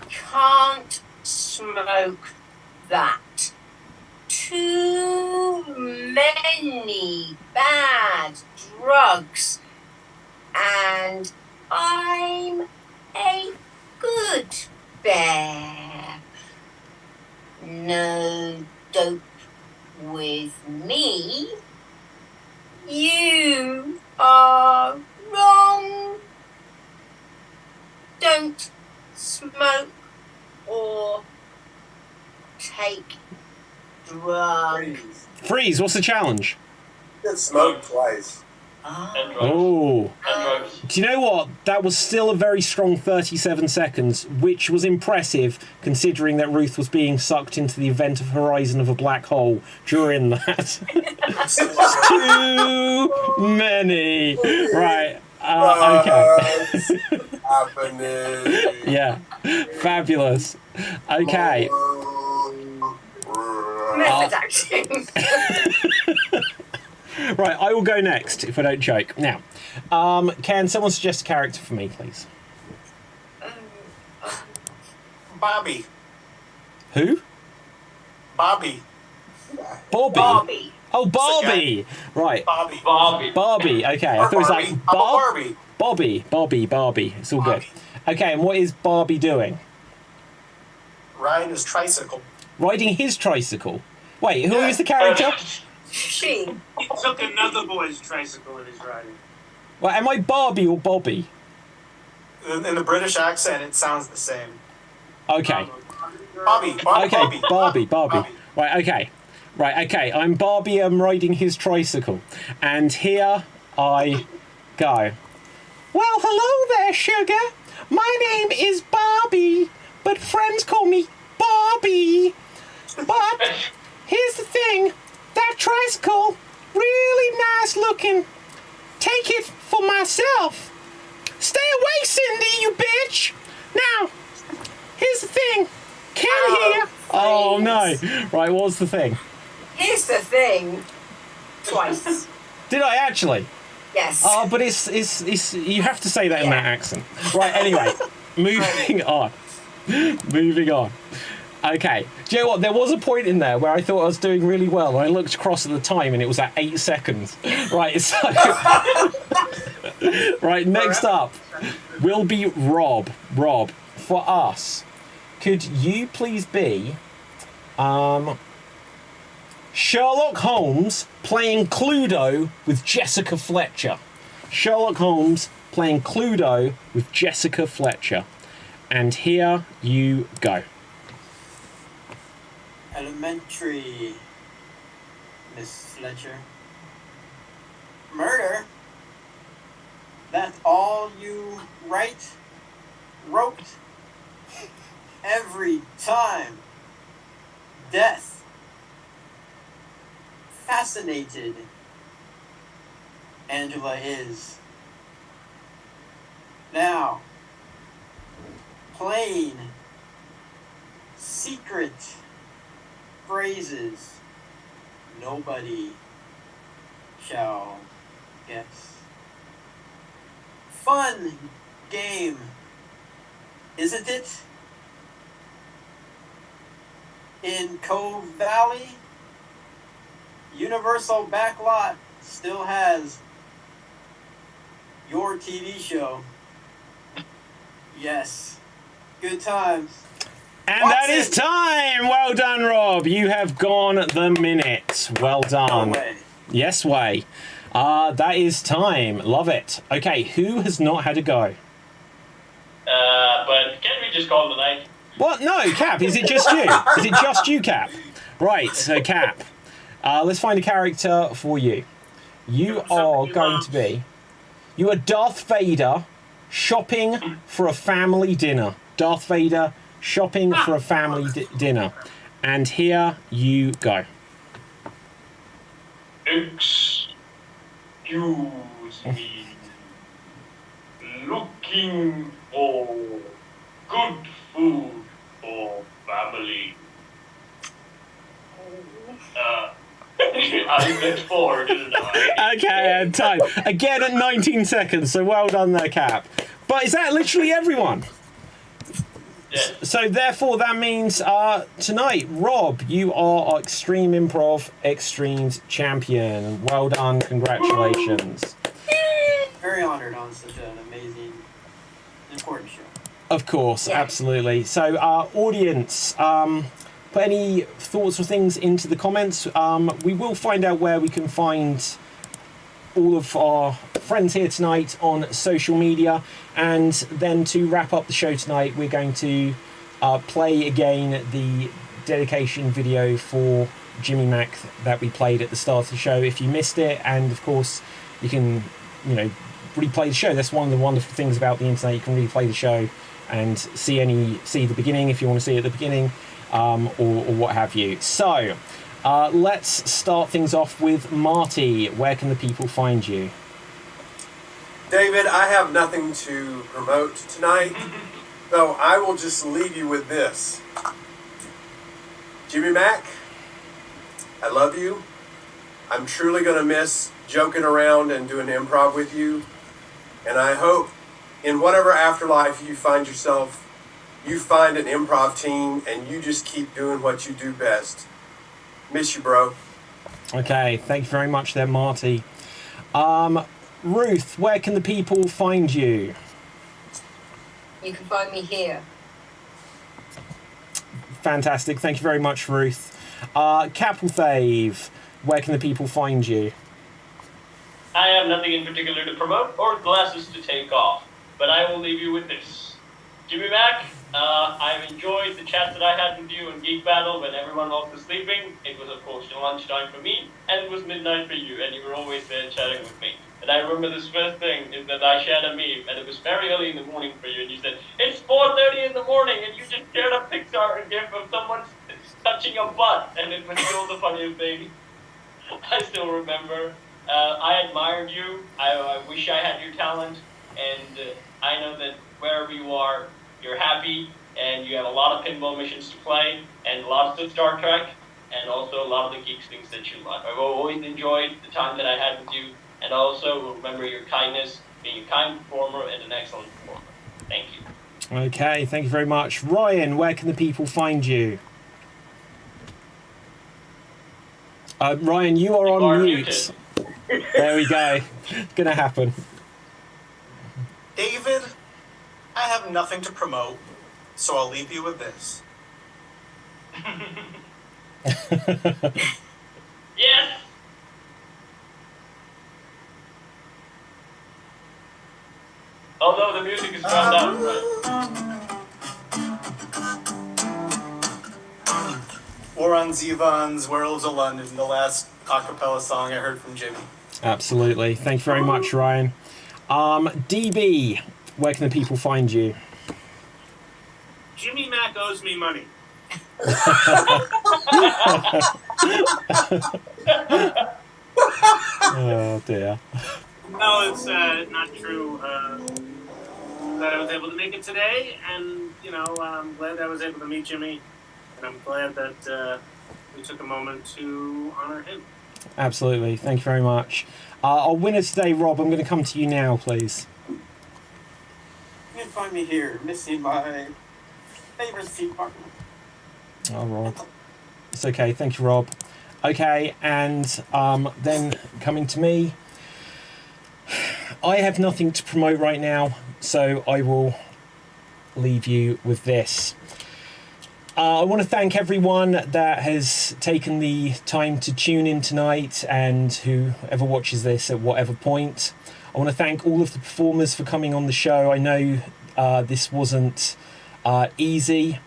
Can't smoke that. Too many bad drugs. And I'm a good bear. No dope with me. You are wrong. Don't smoke or take drugs. Freeze, what's the challenge? Get smoked twice. Oh. Do you know what? That was still a very strong 37 seconds, which was impressive considering that Ruth was being sucked into the event of horizon of a black hole during that. Too many. Right. Okay. Yeah. Fabulous. Okay. method acting. Right, I will go next if I don't choke. Now, can someone suggest a character for me, please? Bobby. Who? Bobby. Bobby. Bobby. Oh, Barbie. Right. Bobby. Barbie. Okay, I thought it was like I'm a Barbie. Barbie. It's all good. Bobby. Okay, and what is Barbie doing? Riding his tricycle. Riding his tricycle. Wait, who Yeah. is the character? She. He took another boy's tricycle in his riding. Well, am I Barbie or Bobby? In the British accent, it sounds the same. Okay. Bobby. Okay, Barbie. Right, okay. I'm Barbie. I'm riding his tricycle. And here I go. Well, hello there, sugar. My name is Barbie, but friends call me Barbie. But here's the thing. That tricycle, really nice looking. Take it for myself. Stay away, Cindy, you bitch. Now, here's the thing. Ken here. Oh, no. Right, what's the thing? Here's the thing. Twice. Did I actually? Yes. Oh, but it's you have to say that in that accent. Right, anyway, moving on. Okay, do you know what? There was a point in there where I thought I was doing really well, and I looked across at the time, and it was at 8 seconds. Right, so... right, next up will be Rob. Rob, for us, could you please be... Sherlock Holmes playing Cluedo with Jessica Fletcher. Sherlock Holmes playing Cluedo with Jessica Fletcher. And here you go. Elementary, Miss Fletcher. Murder? That's all you wrote? Every time. Death. Fascinated. Angela is. Now. Plain. Secret. Phrases nobody shall guess. Fun game, isn't it? In Cove Valley, Universal Backlot still has your TV show. Yes, good times. And that is time! Well done, Rob. You have gone the minute. Well done. No way. Yes, way. That is time. Love it. Okay, who has not had a go? But can't we just call it a night? What? No, Cap. Is it just you? Is it just you, Cap? Right, so Cap. Let's find a character for you. You are going to be... You are Darth Vader shopping for a family dinner. Darth Vader shopping for a family dinner. And here you go. Excuse me. Looking for good food for family. I meant four, didn't I? Okay, and time. Again at 19 seconds, so well done there, Cap. But is that literally everyone? Yeah. So therefore that means tonight, Rob, you are our Extreme Improv Extremes champion. Well done, congratulations. Very honored on such an amazing, important show. Of course, absolutely. So audience, put any thoughts or things into the comments. We will find out where we can find all of our friends here tonight on social media, and then to wrap up the show tonight, we're going to play again the dedication video for Jimmy Mac that we played at the start of the show if you missed it. And of course you can replay the show. That's one of the wonderful things about the internet. You can replay the show and see the beginning if you want to see it at the beginning, or what have you. So let's start things off with Marty. Where can the people find you? David, I have nothing to promote tonight, so I will just leave you with this. Jimmy Mac, I love you. I'm truly going to miss joking around and doing improv with you. And I hope in whatever afterlife you find yourself, you find an improv team and you just keep doing what you do best. Miss you, bro. Okay, thank you very much there, Marty. Ruth, where can the people find you? You can find me here. Fantastic, thank you very much, Ruth. Capelthave, where can the people find you? I have nothing in particular to promote or glasses to take off, but I will leave you with this. Jimmy Mac, I've enjoyed the chat that I had with you in Geek Battle when everyone else was sleeping. It was, of course, lunchtime for me, and it was midnight for you, and you were always there chatting with me. And I remember this first thing is that I shared a meme, and it was very early in the morning for you, and you said, it's 4:30 in the morning, and you just shared a Pixar gif of someone touching a butt, and it was still the funniest thing. I still remember. I admired you. I wish I had your talent, and I know that wherever you are, you're happy, and you have a lot of pinball missions to play, and lots of Star Trek, and also a lot of the geeks things that you love. I've always enjoyed the time that I had with you, and also remember your kindness, being a kind performer and an excellent performer. Thank you. Okay, thank you very much. Ryan, where can the people find you? Ryan, you are on mute. There we go. It's gonna happen. David, I have nothing to promote, so I'll leave you with this. Yes! Although the music is drowned out, right? War on Zevon's Werewolves of London, the last a cappella song I heard from Jimmy. Absolutely. Thank you very much, Ryan. DB, where can the people find you? Jimmy Mac owes me money. Oh dear. No, it's not true. That I was able to make it today, and I'm glad that I was able to meet Jimmy, and I'm glad that we took a moment to honor him. Absolutely. Thank you very much. Our winner today, Rob, I'm going to come to you now, please. You can find me here, missing my favorite seat partner. Oh, Rob. It's okay. Thank you, Rob. Okay, and then coming to me, I have nothing to promote right now, so I will leave you with this. I want to thank everyone that has taken the time to tune in tonight, and whoever watches this at whatever point. I want to thank all of the performers for coming on the show. I know this wasn't easy.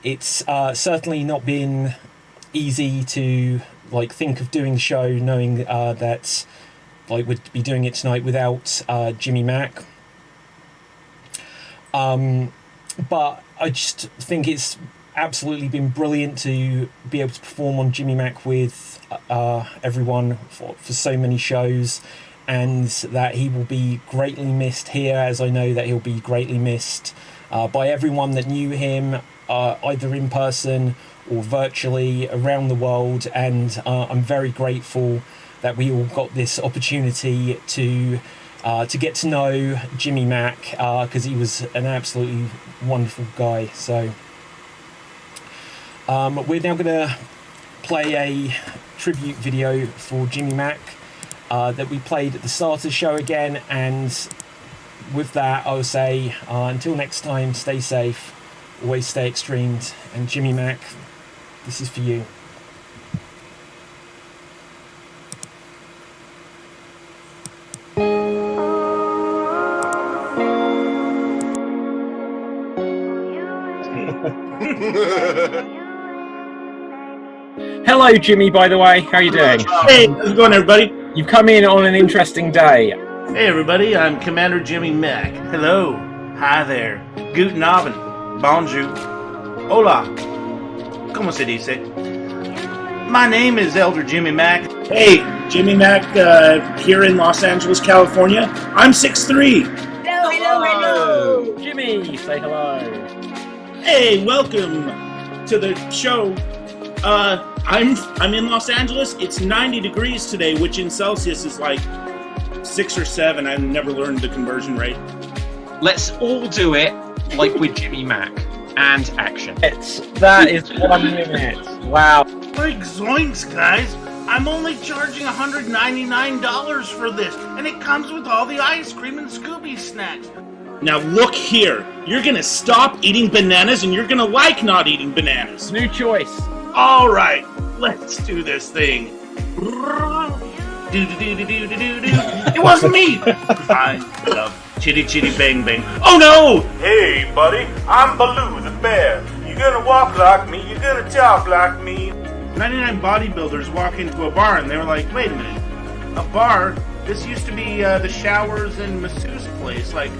It's certainly not been easy to think of doing the show knowing that we'd be doing it tonight without Jimmy Mac. But I just think it's absolutely been brilliant to be able to perform on Jimmy Mac with everyone for so many shows, and that he will be greatly missed here, as I know that he'll be greatly missed by everyone that knew him either in person or virtually around the world. And I'm very grateful that we all got this opportunity to get to know Jimmy Mac, because he was an absolutely wonderful guy. So we're now going to play a tribute video for Jimmy Mac that we played at the start of the show again, and with that I'll say until next time, stay safe, always stay extremed, and Jimmy Mac, this is for you. Hello, Jimmy, by the way. How are you doing? Hey, how's it going, everybody? You've come in on an interesting day. Hey, everybody, I'm Commander Jimmy Mac. Hello. Hi there. Guten Abend. Bonjour. Hola. Como se dice? My name is Elder Jimmy Mac. Hey, Jimmy Mac here in Los Angeles, California. I'm 6'3". Hello. Jimmy, say hello. Hey, welcome to the show. I'm in Los Angeles. It's 90 degrees today, which in Celsius is like 6 or 7. I've never learned the conversion rate. Let's all do it like with Jimmy Mac. And action. That is 1 minute. Wow. Like zoinks, guys. I'm only charging $199 for this, and it comes with all the ice cream and Scooby snacks. Now look here. You're gonna stop eating bananas, and you're gonna like not eating bananas. New choice. All right, let's do this thing. It wasn't me. I love Chitty Chitty Bang Bang. Oh no! Hey, buddy, I'm Baloo the bear. You gonna walk like me, you gonna talk like me. 99 bodybuilders walk into a bar and they were like, wait a minute, a bar? This used to be the showers and masseuse place. Like,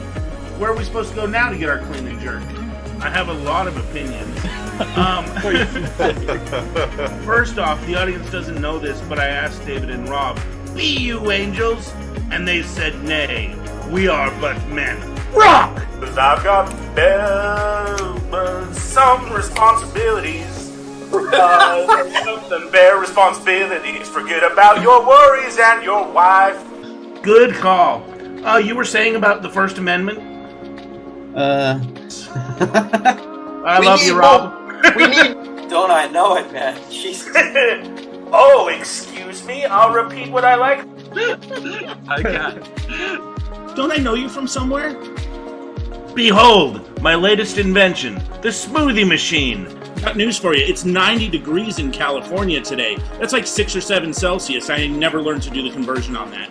where are we supposed to go now to get our clean and jerk? I have a lot of opinions. First off, the audience doesn't know this, but I asked David and Rob, be you angels? And they said, nay, we are but men. Rock! Cause I've got some responsibilities. Some bear responsibilities. Forget about your worries and your wife. Good call. You were saying about the First Amendment? I love you, Rob. We need. Don't I know it, man? Jesus. Oh, excuse me. I'll repeat what I like. Okay. Don't I know you from somewhere? Behold, my latest invention, the smoothie machine. Got news for you. It's 90 degrees in California today. That's like 6 or 7 Celsius. I never learned to do the conversion on that.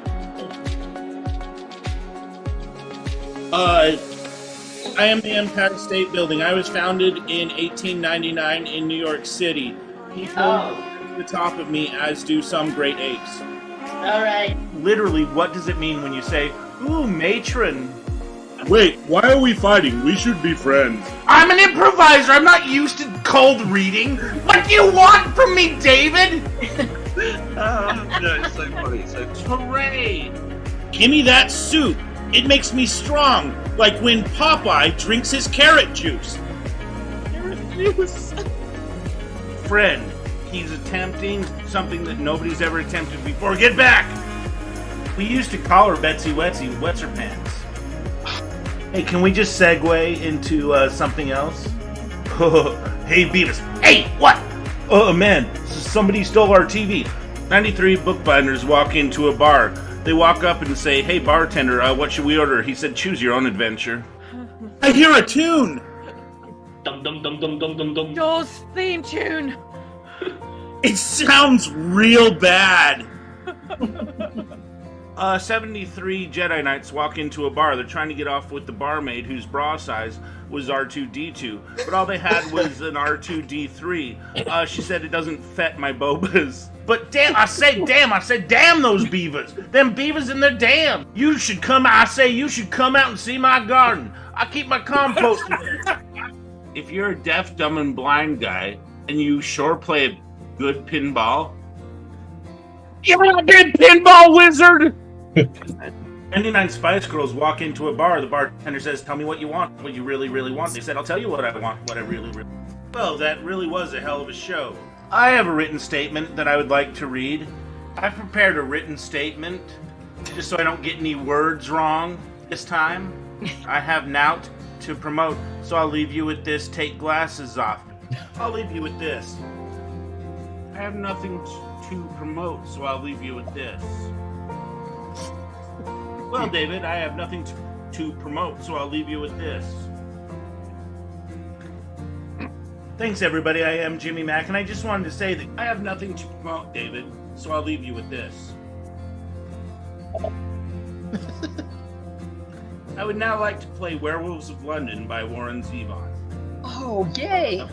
I am the Empire State Building. I was founded in 1899 in New York City. People to the top of me, as do some great apes. All right. Literally, what does it mean when you say, ooh, matron? Wait, why are we fighting? We should be friends. I'm an improviser. I'm not used to cold reading. What do you want from me, David? No, it's so funny. So Hooray! Give me that soup. It makes me strong, like when Popeye drinks his carrot juice. Carrot juice. Friend, he's attempting something that nobody's ever attempted before. Get back! We used to call her Betsy Wetsy, Wets Her Pants. Hey, can we just segue into something else? Hey, Beavis. Hey, what? Oh, man, somebody stole our TV. 93 bookbinders walk into a bar. They walk up and say, hey, bartender, what should we order? He said, choose your own adventure. I hear a tune! Dum dum dum dum dum dum dum. Jaws theme tune. It sounds real bad. 73 Jedi Knights walk into a bar. They're trying to get off with the barmaid whose bra size was R2-D2. But all they had was an R2-D3. She said, it doesn't fit my bobas. But damn, I said damn those beavers. Them beavers and their dam. You should come out and see my garden. I keep my compost there. If you're a deaf, dumb, and blind guy, and you sure play a good pinball, you're a good pinball wizard! 99 Spice Girls walk into a bar. The bartender says, tell me what you want, what you really, really want. They said, I'll tell you what I want, what I really, really want. Well, that really was a hell of a show. I have a written statement that I would like to read. I've prepared a written statement, just so I don't get any words wrong this time. I have Nout to promote, so I'll leave you with this. Take glasses off. I'll leave you with this. I have nothing to promote, so I'll leave you with this. Well, David, I have nothing to promote, so I'll leave you with this. Thanks, everybody. I am Jimmy Mac, and I just wanted to say that I have nothing to promote, David, so I'll leave you with this. I would now like to play Werewolves of London by Warren Zevon. Oh, yay!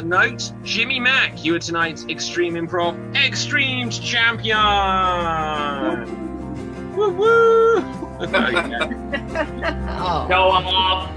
Note, Jimmy Mac, you are tonight's Extreme Improv XStreamed champion! Woo woo! Go off!